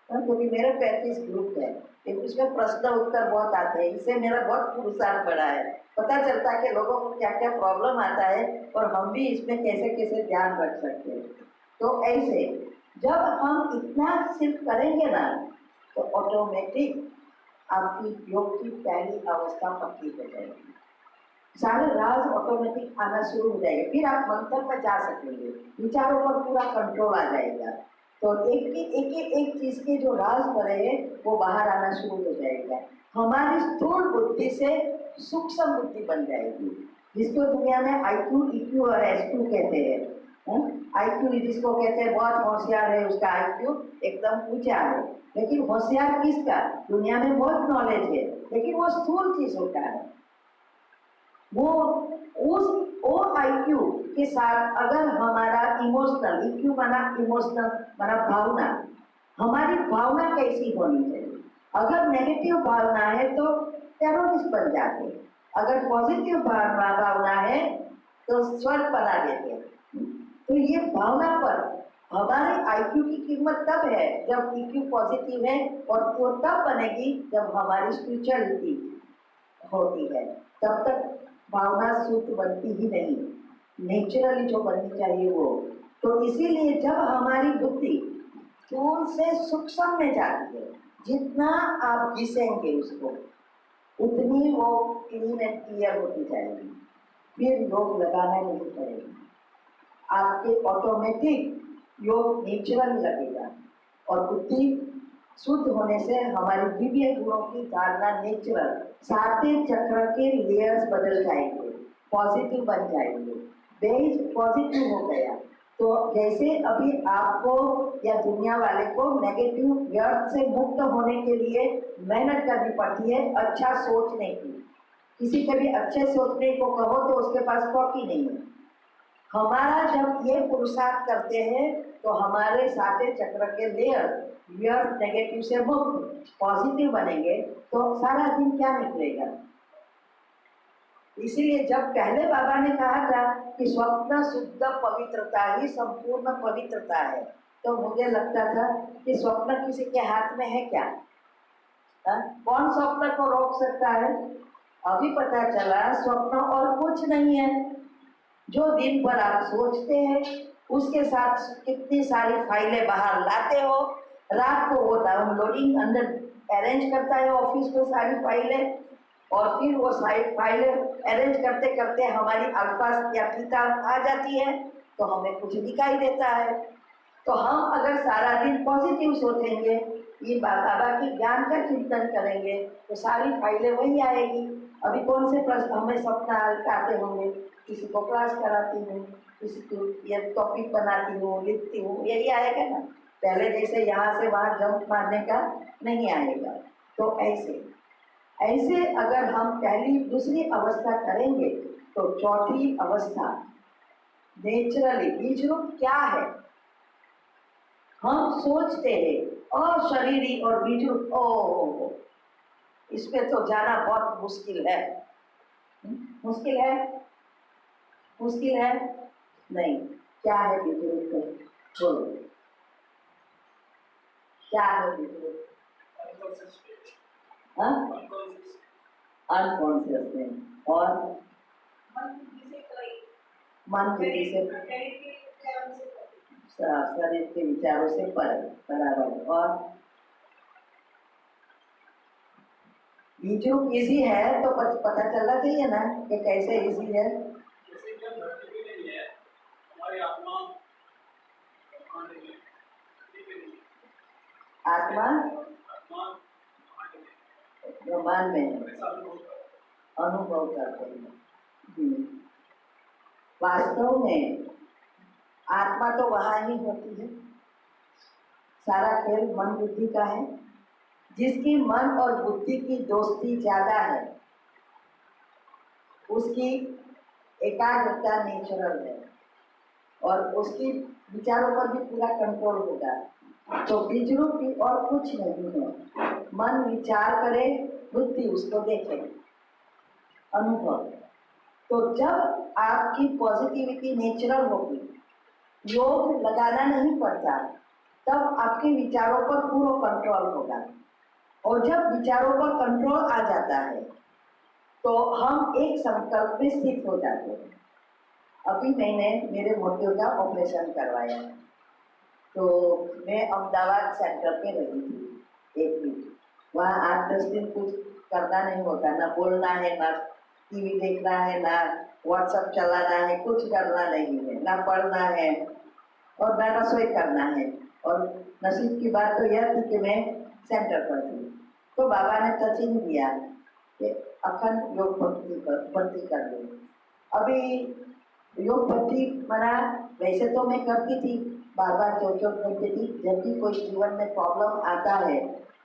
क्योंकि मेरे 35 ग्रुप है, लेकिन उसमें प्रश्न उत्तर बहुत आते हैं, इससे मेरा बहुत पुरुषार्थ बढ़ा है, पता चलता है कि लोगों को क्या क्या प्रॉब्लम आता है और हम भी इसमें कैसे कैसे ध्यान रख सकते हैं। तो ऐसे जब हम इतना सिर्फ करेंगे ना, तो ऑटोमेटिक आपकी योग की पहली अवस्था पक्की हो जाएगी, सारे राज ऑटोमेटिक आना शुरू हो जाएगा, फिर आप मंत्र पर जा सकेंगे, विचारों पर पूरा कंट्रोल आ जाएगा। तो एक चीज के जो राज पड़े हैं वो बाहर आना शुरू हो जाएगा, हमारी स्थूल बुद्धि से सूक्ष्म बुद्धि बन जाएगी, जिसको दुनिया में IQ, EQ और SQ कहते हैं। IQ जिसको कहते हैं बहुत होशियार है, उसका IQ एकदम ऊंचा है, लेकिन होशियार किसका, दुनिया में बहुत नॉलेज है, लेकिन वो स्थूल चीज होता है। वो वो IQ के साथ अगर हमारा इमोशनल, EQ माना इमोशनल माना भावना, हमारी भावना कैसी होनी चाहिए, अगर नेगेटिव भावना है तो टेररिस्ट बन जाते, अगर पॉजिटिव भावना है तो स्वर्ग बना देते। तो ये भावना पर हमारे IQ की कीमत तब है जब EQ पॉजिटिव है, और वो तब बनेगी जब हमारी स्पिरिचुअलिटी होती है, तब तक भावना शुद्ध बनती ही नहीं, नेचुरली जो बननी चाहिए वो। तो इसीलिए जब हमारी बुद्धि स्थूल से सूक्ष्म में जाती है, जितना आप घिसेंगे उसको, उतनी वो क्लीन एंड क्लियर होती जाएगी, फिर योग लगाना नहीं पड़ेगा, आपके ऑटोमेटिक योग नेचुरल लगेगा, और बुद्धि शुद्ध होने से हमारे दिव्य गुणों की धारणा नेचुरल, सातवें चक्र के लेयर्स बदल जाएंगे, पॉजिटिव बन जाएंगे, बेस पॉजिटिव हो गया। तो जैसे अभी आपको या दुनिया वाले को नेगेटिव व्यर्थ से मुक्त होने के लिए मेहनत करनी पड़ती है अच्छा सोचने की, किसी के भी अच्छे सोचने को कहो तो उसके पास कॉपी नहीं है। हमारा जब ये पुरुषार्थ करते हैं तो हमारे सातवें चक्र के लेयर व्यर्थ नेगेटिव से मुक्त पॉजिटिव बनेंगे, तो सारा दिन क्या निकलेगा। इसीलिए जब पहले बाबा ने कहा था कि स्वप्न शुद्ध पवित्रता ही संपूर्ण पवित्रता है, तो मुझे लगता था कि स्वप्न किसी के हाथ में है क्या, कौन स्वप्न को रोक सकता है। अभी पता चला स्वप्न और कुछ नहीं है, जो दिन भर आप सोचते हैं उसके साथ कितनी सारी फाइलें बाहर लाते हो, रात को वो डाउनलोडिंग अंदर अरेंज करता है ऑफिस में सारी फाइलें, और फिर वो सारी फाइलें अरेंज करते करते हमारी आसपास या फीता आ जाती है, तो हमें कुछ दिखाई देता है। तो हम अगर सारा दिन पॉजिटिव सोचेंगे, ये बाबा की ज्ञान का चिंतन करेंगे, तो सारी फाइलें वही आएगी। अभी कौन से प्रश्न हमें सपना आते होंगे, किसी को क्लास कराती हूँ, किसी को ये टॉपिक बनाती हूँ, लिखती हूँ, यही आएगा ना, पहले जैसे यहाँ से वहाँ जंप मारने का नहीं आएगा। तो ऐसे ऐसे अगर हम पहली दूसरी अवस्था करेंगे तो चौथी अवस्था नेचुरली बीज रूप क्या है, हम सोचते हैं और शरीरी और बीज रूप ओ, इसमें तो जाना बहुत मुश्किल है। मुश्किल है, मुश्किल है नहीं, क्या है बीज रूप, बोलो क्या है बीज रूप, अनकॉन्शियसनेस और मन बुद्धि से शरीर के विचारों से बराबर। और बीज रूप इजी है तो पता चलना चाहिए ना कि कैसे इजी है। आत्मा ब्रह्मांड में अनुभव करते हैं। वास्तव में आत्मा तो वहाँ ही होती है। सारा खेल मन बुद्धि का है। जिसकी मन और बुद्धि की दोस्ती ज्यादा है उसकी एकाग्रता नेचुरल है और उसकी विचारों पर भी पूरा कंट्रोल होगा। तो विजरू की और कुछ नहीं है। मन विचार करे, बुद्धि उसको देखे, अनुभव। तो जब आपकी पॉजिटिविटी नेचुरल होगी, योग लगाना नहीं पड़ता, तब आपके विचारों पर पूरा कंट्रोल होगा। और जब विचारों पर कंट्रोल आ जाता है तो हम एक संकल्प में स्थित हो जाते हैं। अभी मैंने मेरे मोतियों का ऑपरेशन करवाया, तो मैं अहमदाबाद सेंटर पे रही थी एक वीक। वहाँ 8-10 दिन कुछ करना नहीं होता, ना बोलना है, ना टीवी देखना है, ना व्हाट्सएप चलाना है, कुछ करना नहीं है, ना पढ़ना है और ना रसोई करना है। और नसीब की बात तो यह थी कि मैं सेंटर पर थी, तो बाबा ने टचिंग दिया कि अखंड योग भक्ति कर दो। अभी योग भक्ति मना वैसे तो मैं करती थी, बार बार चोट करती थी। जब भी कोई जीवन में प्रॉब्लम आता है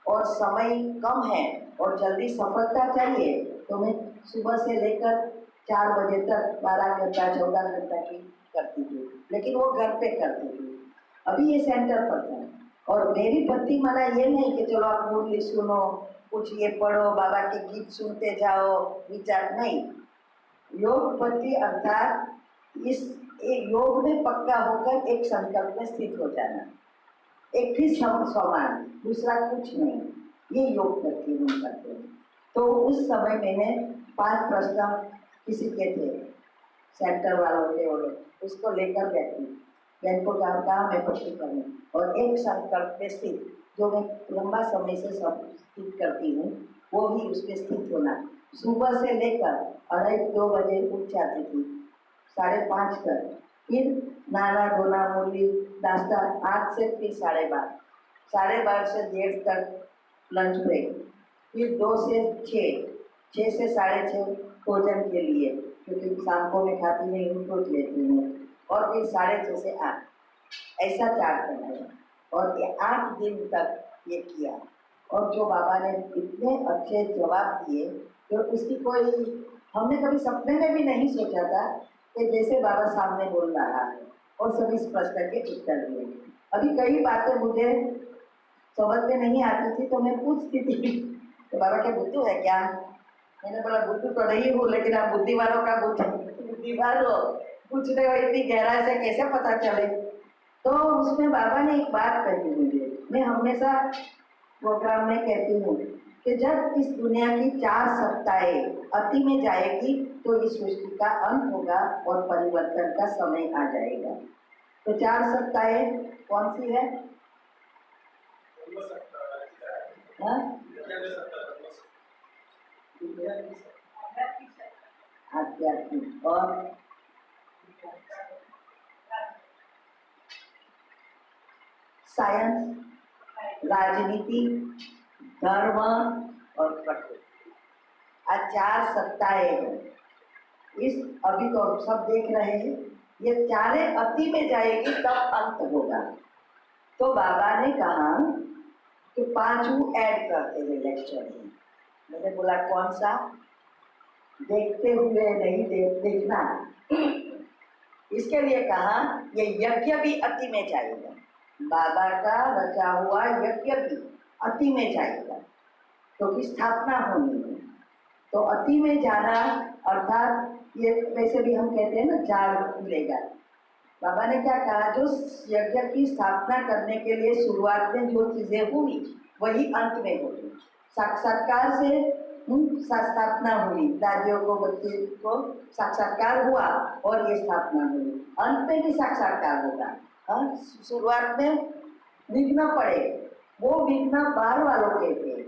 और समय कम है और जल्दी सफलता चाहिए, तो मैं सुबह से लेकर 4 बजे तक 12 घंटा 14 घंटा की करती थी, लेकिन वो घर पे करती थी। अभी ये सेंटर पर था और मेरी भक्ति माना ये नहीं कि चलो आप मुरली सुनो, कुछ ये पढ़ो, बाबा के गीत सुनते जाओ, विचार नहीं। योग भक्ति अर्थात इस एक योग में पक्का होकर एक संकल्प में स्थित हो जाना, एक ही समान, दूसरा कुछ नहीं, ये योग भक्ति हम करते हैं। तो उस समय मैंने 5 प्रश्न किसी के थे, सेंटर वालों के, और उसको लेकर बैठी, बहन को कहा मैं भक्ति करूँ और एक संकल्प में स्थित, जो मैं लंबा समय से स्थित करती हूँ, वो ही उसमें स्थित होना। सुबह से लेकर 2:30-2 बजे उठ जाती थी, 5:30 तक, फिर नहाना धोना, मुरली, नाश्ता, 8 से फिर 12:30, 12:30 से 1:30 तक लंच ब्रेक, फिर 2 से 6, 6 से 6:30 भोजन के लिए, क्योंकि शाम को मैं खाती नहीं हूँ, फ्रूट लेती हूँ, और फिर 6:30 से 8, ऐसा 4 घंटे। और ये 8 दिन तक ये किया और जो बाबा ने इतने अच्छे जवाब दिए तो उसकी कोई, हमने कभी सपने में भी नहीं सोचा था कि जैसे बाबा सामने बोल रहा है और सभी इस प्रश्न के उत्तर दिए। अभी कई बातें मुझे समझ में नहीं आती थी तो मैं पूछती थी तो बाबा क्या बुद्धू है क्या? मैंने बोला बुद्धू तो नहीं हूँ, लेकिन आप बुद्धिमानों का बुद्धिमान हो, पूछते हो इतनी गहराई से कैसे पता चले। तो उसमें बाबा ने एक बात कही मुझे, मैं हमेशा प्रोग्राम में कहती हूँ कि जब इस दुनिया की 4 सत्ताएं अति में जाएगी तो इस सृष्टि का अंत होगा और परिवर्तन का समय आ जाएगा। तो 4 सत्ताएं कौन सी है? आध्यात्मिक और साइंस, राजनीति, धर्म और प्रकृति, आज 4 सत्ताएं हैं। इस अभी तो सब देख रहे हैं, ये चारे अति में जाएगी तब अंत होगा। तो बाबा ने कहा कि 5 ऐड करते हैं लेक्चर में। मैंने बोला कौन सा? देखते हुए नहीं देखना। इसके लिए कहा ये यज्ञ भी अति में जाएगा, बाबा का रचा हुआ यज्ञ भी अति में जाएगा, क्योंकि स्थापना होनी है। तो अति में जाना अर्थात ये वैसे भी हम कहते हैं ना, झाड़ मिलेगा। बाबा ने क्या कहा, जो यज्ञ की स्थापना करने के लिए शुरुआत में जो चीजें हुई वही अंत में होगी। साक्षात्कार से स्थापना हुई, दादियों को, बच्चे को साक्षात्कार हुआ और ये स्थापना हुई। अंत में भी साक्षात्कार होगा। शुरुआत में विघ्न पड़े, वो विघ्न बाहर वालों के थे,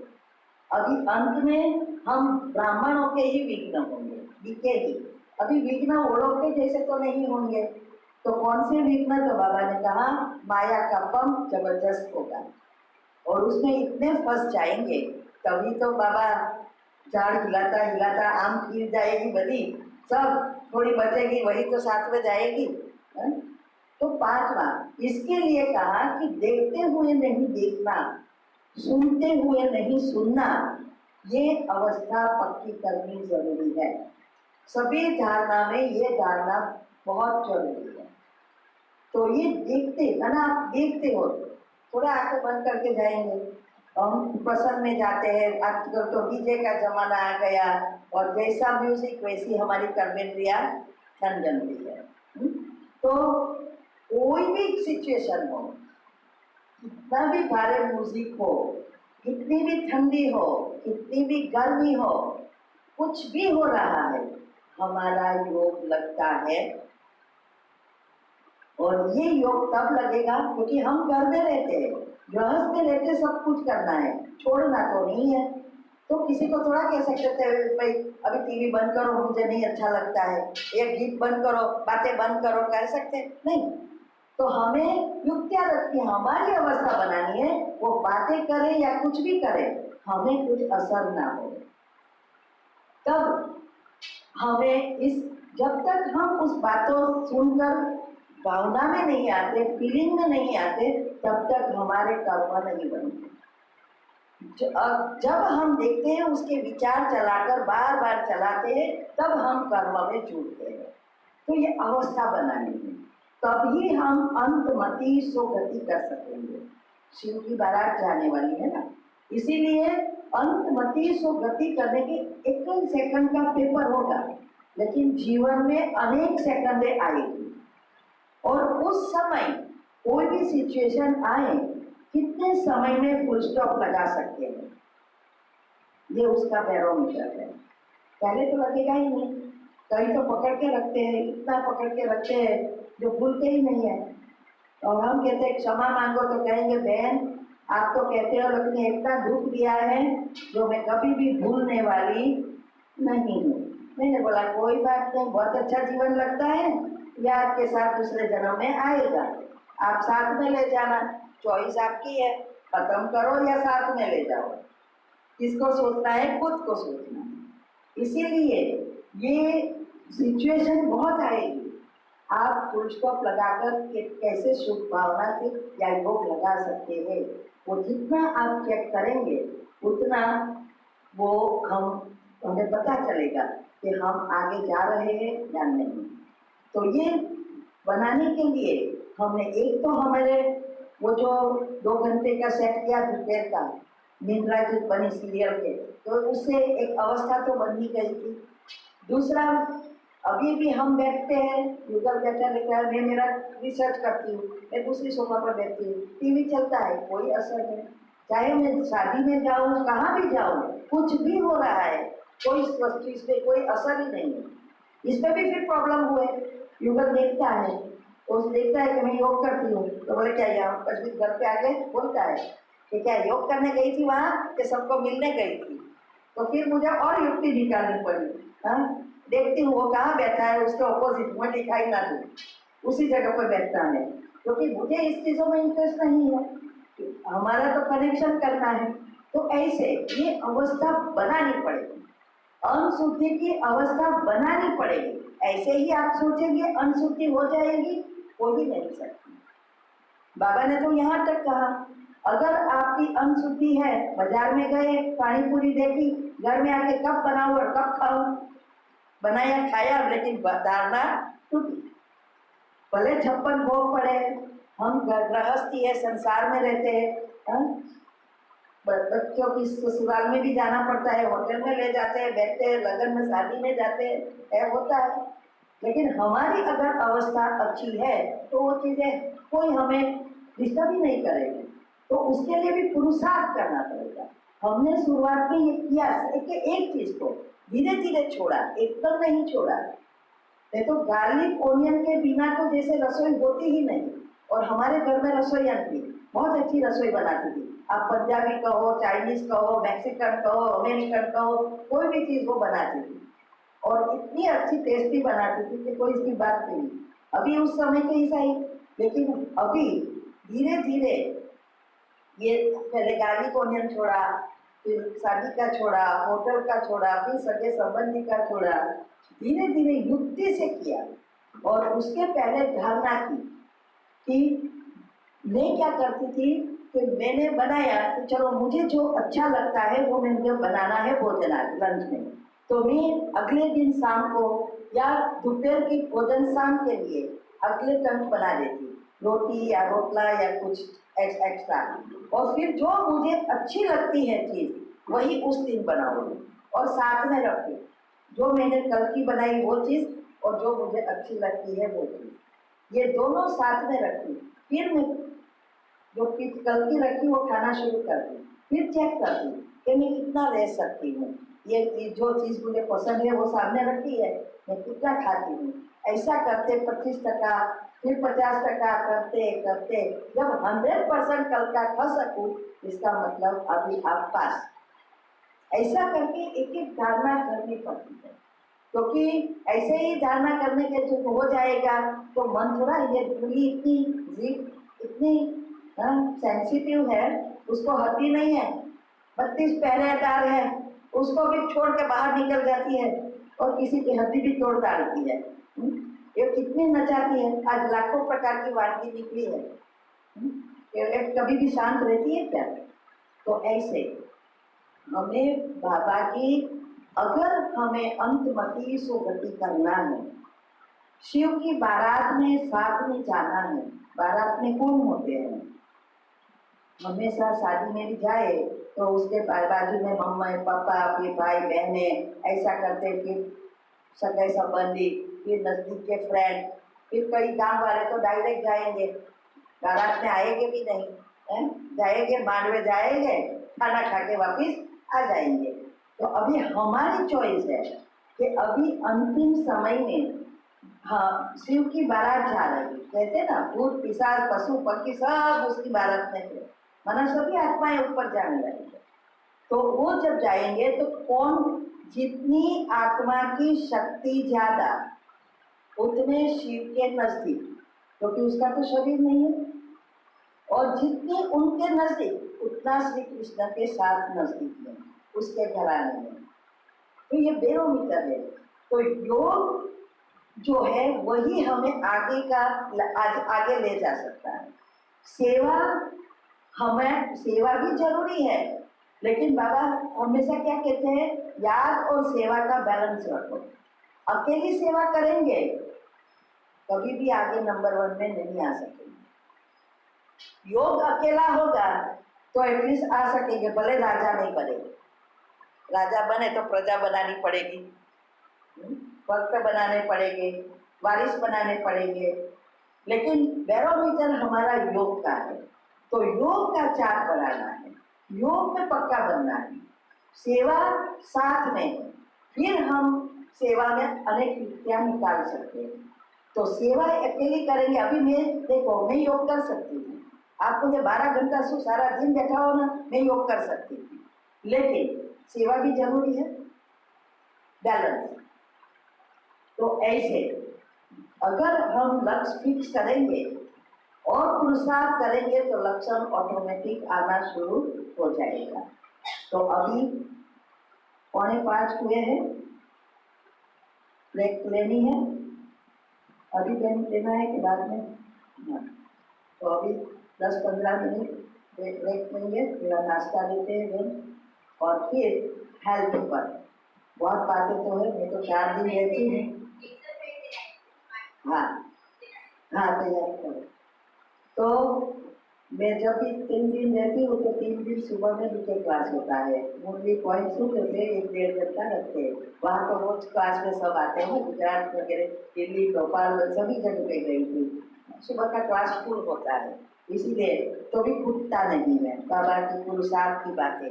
अभी अंत में हम ब्राह्मणों के ही विघ्न होंगे, दिखेगी। अभी विघ्न वो लोग के जैसे तो नहीं होंगे। तो कौन से विघ्न? तो बाबा ने कहा माया का पंख जबरदस्त होगा और उसमें इतने फंस जाएंगे, तभी तो बाबा झाड़ हिलाता हिलाता आम गिर जाएगी, बदी सब थोड़ी बचेगी, वही तो साथ में जाएगी। तो पांचवा, इसके लिए कहा कि देखते हुए नहीं देखना, सुनते हुए नहीं सुनना, ये अवस्था पक्की करनी जरूरी है। सभी धारणा में ये धारणा बहुत जरूरी है। तो ये देखते है ना, आप देखते हो, थोड़ा आंखें बंद करके जाएंगे, हम पसंद में जाते हैं। आजकल तो डीजे का जमाना आ गया और जैसा म्यूजिक वैसी हमारी कर्मेंद्रियां ठन जनती है। तो कोई भी सिचुएशन हो, कितना भी भारी म्यूजिक हो, कितनी भी ठंडी हो, कितनी भी गर्मी हो, कुछ भी हो रहा है, हमारा योग लगता है। और ये योग तब लगेगा क्योंकि हम घर में रहते हैं, गृहस्थ में रहते, सब कुछ करना है, छोड़ना तो नहीं है। तो किसी को थोड़ा कह सकते थे भाई अभी टीवी बंद करो, मुझे नहीं अच्छा लगता है, एक गीत बंद करो, बातें बंद करो, कह सकते नहीं। तो हमें युक्तियां रखनी, हमारी अवस्था बनानी है, वो बातें करे या कुछ भी करे, हमें कुछ असर ना हो। तब हमें इस, जब तक हम उस बातों सुनकर भावना में नहीं आते, फीलिंग में नहीं आते, तब तक हमारे कर्म नहीं बनते। जब हम देखते हैं, उसके विचार चलाकर बार बार चलाते हैं, तब हम कर्म में जुड़ते हैं। तो ये अवस्था बनानी है, तभी हम अंतमति सो गति कर सकेंगे। शिव की बारात जाने वाली है ना, इसीलिए अंतमति सो गति करने के एक सेकंड का पेपर होगा, लेकिन जीवन में अनेक सेकंडें आएगी। और उस समय कोई भी सिचुएशन आए, कितने समय में फुल स्टॉप लगा सकते हैं, ये उसका बैरोमीटर है। पहले तो लगेगा ही नहीं, कहीं तो पकड़ के रखते हैं, इतना पकड़ के रखते हैं जो भूलते ही नहीं है। और हम कहते हैं क्षमा मांगो, तो कहेंगे बहन आप तो कहते हो, लेकिन इतना दुख दिया है जो मैं कभी भी भूलने वाली नहीं हूँ। मैंने बोला कोई बात नहीं, बहुत अच्छा जीवन लगता है, याद के साथ दूसरे जन्म में आएगा, आप साथ में ले जाना, चॉइस आपकी है, खत्म करो या साथ में ले जाओ, किसको सोचना है, खुद को सोचना है। इसीलिए ये सिचुएशन बहुत आएगी, आप फुल स्टॉप लगाकर कैसे शुभ भावना से या योग लगा सकते हैं, वो जितना आप चेक करेंगे उतना वो हमें पता चलेगा कि हम आगे जा रहे हैं या नहीं। तो ये बनाने के लिए हमने एक तो हमारे वो जो 2 घंटे का सेट किया दोपहर का, निंद्रा की बनी सीरियल के, तो उससे एक अवस्था तो बन ही गई थी। दूसरा, अभी भी हम बैठते हैं, गूगल बैठा रहता है, मैं मेरा रिसर्च करती हूँ, मैं दूसरी सोफा पर बैठती हूँ, टीवी चलता है, कोई असर नहीं। चाहे मैं शादी में जाऊँ, कहाँ भी जाऊँ, कुछ भी हो रहा है, कोई चीज पे कोई असर ही नहीं है। इस पे भी फिर प्रॉब्लम हुए, युगल देखता है, तो देखता है कि मैं योग करती हूँ, तो बोले क्या यहाँ कश्मीर घर पे आके बोलता है कि क्या योग करने गई थी वहाँ कि सबको मिलने गई थी। तो फिर मुझे और युक्ति निकालनी पड़ी। देखती हूँ वो कहाँ बैठा है, उसके ऑपोजिट में दिखाई ना दूँ, उसी जगह पर बैठता है, क्योंकि मुझे इस चीज़ों में इंटरेस्ट नहीं है, हमारा तो कनेक्शन करना है। तो ऐसे ये अवस्था बनानी पड़ेगी, अनशुद्धि की अवस्था बनानी पड़ेगी। ऐसे ही आप सोचेंगे अनशुद्धि हो जाएगी, हो ही नहीं सकती। बाबा ने तो यहाँ तक कहा, अगर आपकी अनशुद्धि है, बाजार में गए, पानी पूरी देखी, घर में आके कब बनाऊं और कब खाऊं, बनाया खाया, लेकिन धारणा टूटी। भले 56 भोग पड़े, हम गृहस्थी है, संसार में रहते हैं, बच्चों की ससुराल में भी जाना पड़ता है, होटल में ले जाते हैं, बैठते हैं, लगन में शादी में जाते हैं, होता है। लेकिन हमारी अगर अवस्था अच्छी है तो वो चीजें कोई हमें डिस्टर्ब ही नहीं करेगी। तो उसके लिए भी पुरुषार्थ करना पड़ेगा। हमने शुरुआत में ये किया एक चीज को धीरे धीरे छोड़ा, एकदम नहीं छोड़ा। नहीं तो गार्लिक ओनियन के बिना तो जैसे रसोई होती ही नहीं। और हमारे घर में रसोईयाँ थी, बहुत अच्छी रसोई बनाती थी, आप पंजाबी कहो, चाइनीज कहो, मैक्सिकन कहो, अमेरिकन कहो, कोई भी चीज वो बनाती थी और इतनी अच्छी टेस्टी बनाती थी कि कोई इसकी बात नहीं। अभी उस समय के ही सही, लेकिन अभी धीरे धीरे ये पहले गार्लिक ओनियन छोड़ा, फिर शादी का छोड़ा, होटल का छोड़ा, फिर सगे संबंधी का छोड़ा, धीरे धीरे युक्ति से किया। और उसके पहले धारणा की कि मैं क्या करती थी कि मैंने बनाया कि चलो मुझे जो अच्छा लगता है वो मुझे बनाना है भोजन आज लंच में, तो मैं अगले दिन शाम को या दोपहर की भोजन शाम के लिए अगले टाइम बना देती, रोटी या रोटला या कुछ एक्स्ट्रा। और फिर जो मुझे अच्छी लगती है चीज़ वही उस दिन बनाऊंगी और साथ में रखती, जो मैंने कल की बनाई वो चीज़ और जो मुझे अच्छी लगती है वो चीज़, ये दोनों साथ में रखती। फिर मैं जो कल की रखी वो खाना शुरू कर दी, फिर चेक कर दी कि मैं कितना ले सकती हूँ, ये जो चीज़ मुझे पसंद है वो सामने रखी है, मैं कितना खाती हूँ। ऐसा करते 25%, फिर 50% करते करते जब 100% कल का खा सकूँ, इसका मतलब अभी आप पास। ऐसा करके एक एक धारणा करनी पड़ती है, क्योंकि ऐसे ही धारणा करने के जो हो जाएगा तो मन थोड़ा, ये पूरी इतनी जीभ इतनी सेंसिटिव है, उसको हड्डी नहीं है, 32 पहरेदार है, उसको भी छोड़ के बाहर निकल जाती है और किसी की हड्डी भी तोड़ डालती है। ये कितनी नचाती है, आज लाखों प्रकार की वानगी निकली है। ये कभी भी शांत रहती है क्या? तो ऐसे हमें बाबा की, अगर हमें अंतमती सुगति करना है, शिव की बारात में साथ में जाना है। बारात में कौन होते हैं? हमेशा शादी में भी जाए तो उसके बाजू में मम्मा पापा फिर भाई बहने ऐसा करते, फिर सगे संबंधी, फिर नजदीक के फ्रेंड, फिर कई गांव वाले तो डायरेक्ट जाएंगे, बारात में आएंगे भी नहीं है, जाएंगे मांडवे जाएंगे, खाना खा के वापिस आ जाएंगे। तो अभी हमारी चॉइस है कि अभी अंतिम समय में हाँ शिव की बारात जा रही, कहते ना भूत पिशाच पशु पक्षी सब उसकी बारात में थे, माना सभी आत्माएं ऊपर जाने लगेंगे। तो वो जब जाएंगे तो कौन, जितनी आत्मा की शक्ति ज्यादा उतने शिव के नजदीक, क्योंकि उसका तो शरीर नहीं है, और जितनी उनके नजदीक उतना श्री कृष्ण के साथ नजदीक में उसके घराने में। तो ये बैरोमीटर है। तो योग जो है वही हमें आगे का आगे ले जा सकता है। सेवा, हमें सेवा भी जरूरी है, लेकिन बाबा हमेशा क्या कहते हैं, याद और सेवा का बैलेंस रखो। अकेली सेवा करेंगे कभी भी आगे नंबर 1 में नहीं आ सकेंगे। योग अकेला होगा तो एटलीस्ट आ सकेंगे, भले राजा नहीं बने, राजा बने तो प्रजा बनानी पड़ेगी, भक्त बनाने पड़ेंगे, वारिस बनाने पड़ेंगे, लेकिन बैरोमीटर हमारा योग का है। तो योग का चार्ट बनाना है, योग में पक्का बनना है, सेवा साथ में, फिर हम सेवा में अनेक युक्तियां निकाल सकते हैं। तो सेवा अकेली करेंगे, अभी मैं योग कर सकती हूँ, आप मुझे 12 घंटा सारा दिन बैठा हो ना, मैं योग कर सकती हूँ, लेकिन सेवा भी जरूरी है, बैलेंस। तो ऐसे अगर हम लक्ष्य फिक्स करेंगे और पुरुषार्थ करेंगे तो लक्ष्य ऑटोमेटिक आना शुरू हो जाएगा। तो अभी 4:45 हुए हैं, ब्रेक लेनी है, अभी ब्रेक लेना है कि बाद में? हाँ, तो अभी 10-15 मिनट ब्रेक लेंगे, फिर नाश्ता लेते हैं और फिर हेल्थ पर बहुत बातें तो है, मैं तो 4 दिन रहती हूँ। हाँ हाँ तैयार करो। तो मैं जब भी 3 दिन रहती हूँ तो 3 दिन सुबह में नीचे क्लास होता है, मुरली पॉइंट शुरू करते 1-1.5 घंटा रखते हैं। वहाँ तो रोज क्लास में सब आते हैं, गुजरात वगैरह, दिल्ली, भोपाल सभी जगह पे गई थी, सुबह का क्लास फुल होता है, इसीलिए तो भी खुदता नहीं है बाबा की पुरुषार्थ की बातें।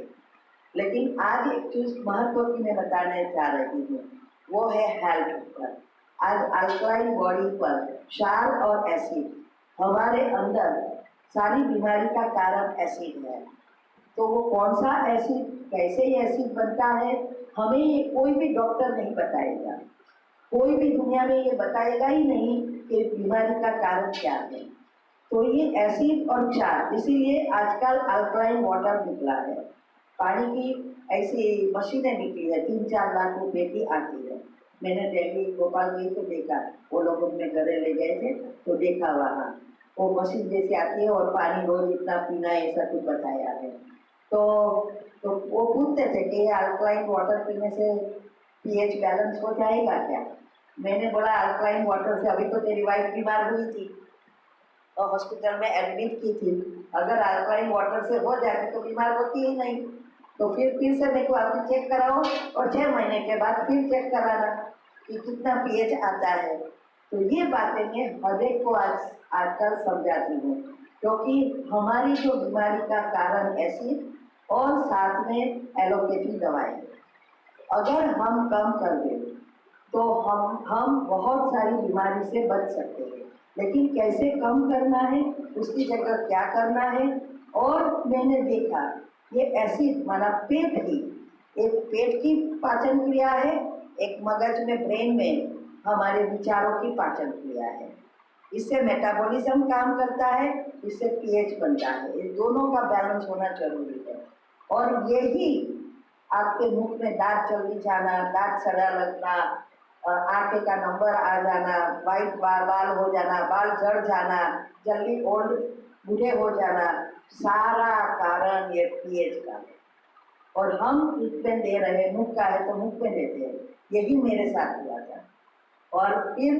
लेकिन आज एक चीज महत्व की मैं बताने जा रही हूँ, वो है हेल्थ पर। आज अल्कलाइन बॉडी पर क्षार और एसिड, हमारे अंदर सारी बीमारी का कारण एसिड है। तो वो कौन सा एसिड, कैसे एसिड बनता है, हमें ये कोई भी डॉक्टर नहीं बताएगा, कोई भी दुनिया में ये बताएगा ही नहीं कि बीमारी का कारण क्या है। तो ये एसिड और क्षार, इसीलिए आजकल अल्कलाइन वाटर निकला है, पानी की ऐसी मशीनें निकली है, 3-4 लाख रुपए की आती है। मैंने दिल्ली भोपाल गई तो देखा, वो लोग अपने घरे ले गए थे तो देखा वहाँ वो मशीन जैसी आती है और पानी रोज इतना पीना है, ऐसा कुछ बताया है। तो वो पूछते थे कि अल्कलाइन वाटर पीने से पीएच बैलेंस हो जाएगा क्या? मैंने बोला अल्कलाइन वाटर से अभी तो तेरी वाइफ बीमार हुई थी और हॉस्पिटल में एडमिट की थी, अगर अल्कलाइन वाटर से हो जाए तो बीमार होती ही नहीं। तो फिर से मेरे को आप चेक कराओ और 6 महीने के बाद फिर चेक कराना कि कितना पीएच आता है। तो ये बातें मैं हर एक को आजकल समझाती हूँ, क्योंकि हमारी जो बीमारी का कारण ऐसी और साथ में एलोपैथी दवाएं अगर हम कम कर दें तो हम बहुत सारी बीमारी से बच सकते हैं। लेकिन कैसे कम करना है, उसकी जगह क्या करना है। और मैंने देखा ये एसिड माना पेट की, एक पेट की पाचन क्रिया है, एक मगज में ब्रेन में हमारे विचारों की पाचन क्रिया है। इससे मेटाबॉलिज्म काम करता है, इससे पीएच बनता है। ये दोनों का बैलेंस होना जरूरी है। और यही आपके मुख में दांत जल्दी जाना, दांत सड़ा लगना, आंखें का नंबर आ जाना, वाइट बाल हो जाना, बाल झड़ जाना, जल्दी ओल्ड बूढ़े हो जाना, सारा कारण ये पीएच का है। और हम ट्रीटमेंट दे रहे, मुख का है तो मुख में देते हैं। यही मेरे साथ हुआ था और फिर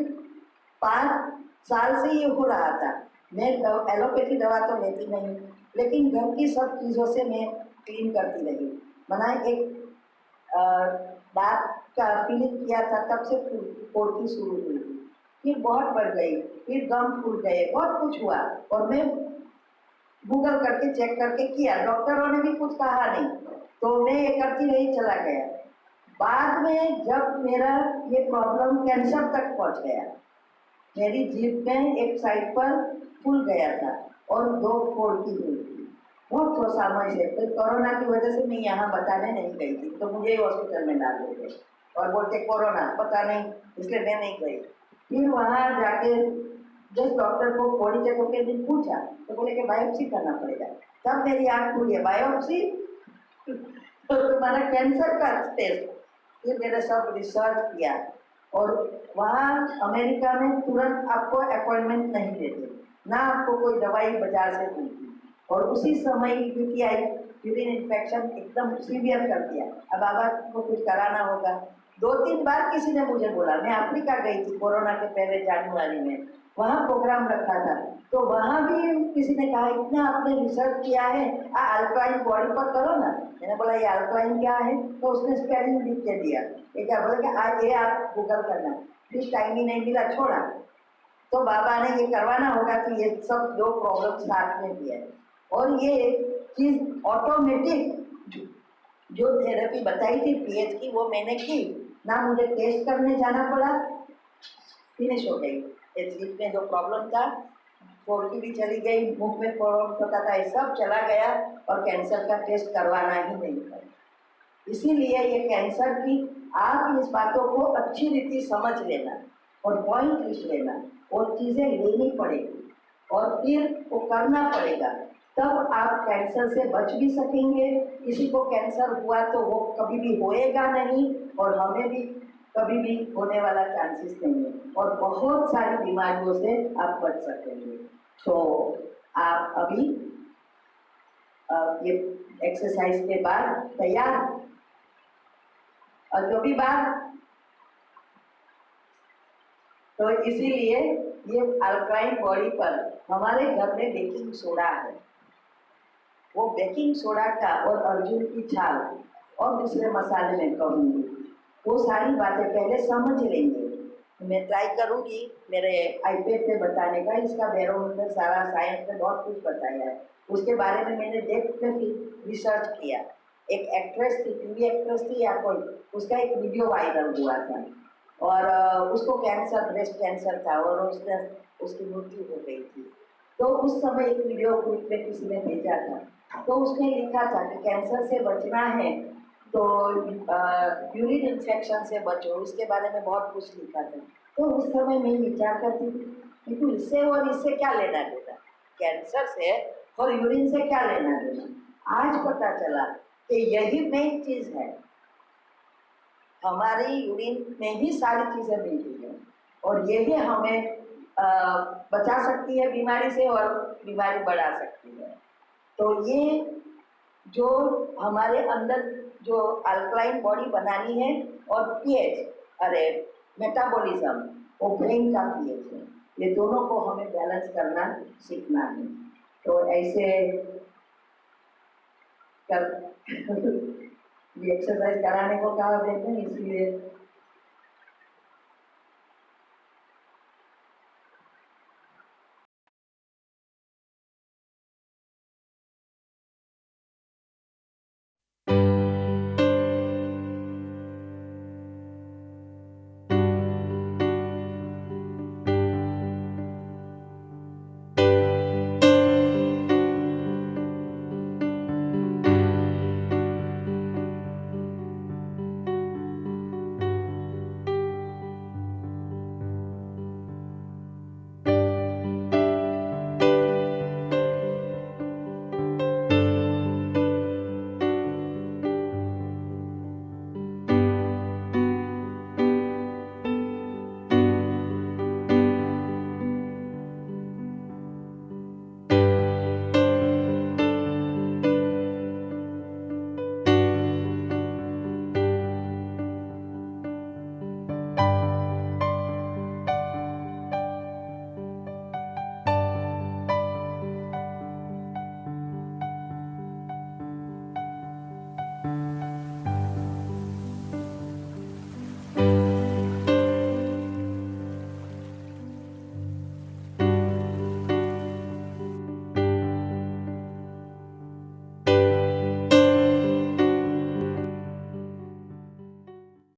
5 साल से ये हो रहा था। मैं एलोपैथी दवा तो लेती नहीं, लेकिन घर की सब चीज़ों से मैं क्लीन करती रही। मना एक दांत का फीलिंग किया था, तब से फोड़ती शुरू हुई थी, फिर बहुत बढ़ गई, फिर गम फूट गए, बहुत कुछ हुआ। और मैं गूगल करके चेक करके किया, डॉक्टरों ने भी कुछ कहा नहीं, तो मैं ये करती रही, चला गया। बाद में जब मेरा ये प्रॉब्लम कैंसर तक पहुंच गया, मेरी जीभ में एक साइड पर फूल गया था और 2 फोड़ती हुई थी, बहुत थोड़ा समय से। फिर कोरोना की वजह से मैं यहाँ बताने नहीं गई थी, तो मुझे हॉस्पिटल में डाल देते और बोलते कोरोना पता नहीं, इसलिए मैं नहीं गई। फिर वहाँ जाके जिस डॉक्टर को फोड़ी जगह के दिन पूछा तो बोले कि बायोप्सी करना पड़ेगा। तब मेरी आँख खुली है, बायोप्सी तो तुम्हारा कैंसर का टेस्ट। फिर मैंने सब रिसर्च किया और वहाँ अमेरिका में तुरंत आपको अपॉइंटमेंट नहीं देते, ना आपको कोई दवाई बाजार से मिलती। और उसी समय यूटीआई, यूरिन इन्फेक्शन एकदम सीवियर कर दिया। अब बाबा को कुछ कराना होगा। 2-3 बार किसी ने मुझे बोला, मैं अफ्रीका गई थी कोरोना के पहले जनवरी में, वहाँ प्रोग्राम रखा था, तो वहाँ भी किसी ने कहा इतना आपने रिसर्च किया है, अल्कलाइन बॉडी पर करो ना। मैंने बोला ये अल्कलाइन क्या है, तो उसने स्पेलिंग लिख के दिया। ये क्या बोला कि आज ये आप गूगल करना, फिर टाइम ही नहीं मिला, छोड़ा। तो बाबा ने ये करवाना होगा कि ये सब 2 प्रॉब्लम साथ में दिया है। और ये चीज ऑटोमेटिक जो थेरेपी बताई थी पीएच की, वो मैंने की, ना मुझे टेस्ट करने जाना पड़ा, फिनिश हो गई। जीभ में जो प्रॉब्लम था, फोड़ती भी चली गई, मुख में प्रॉब्लम होता था, ये सब चला गया और कैंसर का टेस्ट करवाना ही नहीं पड़ा। इसीलिए ये कैंसर की आप इस बातों को अच्छी रीति समझ लेना और पॉइंट लिख लेना और चीज़ें लेनी पड़ेगी और फिर वो करना पड़ेगा, तब आप कैंसर से बच भी सकेंगे। किसी को कैंसर हुआ तो वो कभी भी होएगा नहीं और हमें भी कभी भी होने वाला चांसेस नहीं है और बहुत सारी बीमारियों से आप बच सकेंगे। तो आप अभी ये एक्सरसाइज के बाद तैयार। और जो भी बात, तो इसीलिए ये अल्कलाइन बॉडी पर हमारे घर में बेकिंग सोडा है, वो बेकिंग सोडा का और अर्जुन की छाल और दूसरे मसाले में कहूँगी, वो सारी बातें पहले समझ लेंगे। मैं ट्राई करूँगी मेरे आईपैड पे बताने का, इसका बैरोमीटर सारा साइंस में बहुत कुछ बताया है, उसके बारे में मैंने डेप्थ में रिसर्च किया। एक एक्ट्रेस थी, टीवी एक्ट्रेस थी या कोई, उसका एक वीडियो वायरल हुआ था और उसको कैंसर, ब्रेस्ट कैंसर था और उसकी मृत्यु हो गई थी। तो उस समय एक वीडियो ग्रुप में किसी ने भेजा था, तो उसने लिखा था कि कैंसर से बचना है तो यूरिन इन्फेक्शन से बचो, इसके बारे में बहुत कुछ लिखा था। तो उस समय मैं विचार करती थी कि इससे और इससे क्या लेना देना, कैंसर से और यूरिन से क्या लेना देना। आज पता चला कि यही मेन चीज़ है, हमारी यूरिन में ही सारी चीज़ें मिलती हैं और यही हमें बचा सकती है बीमारी से और बीमारी बढ़ा सकती है। तो ये जो हमारे अंदर जो अल्कलाइन बॉडी बनानी है और पीएच, अरे मेटाबॉलिज्म, वो ब्रेन का पीएच है, ये दोनों को हमें बैलेंस करना सीखना है। तो ऐसे कर एक्सरसाइज कराने को कहा देते हैं, इसलिए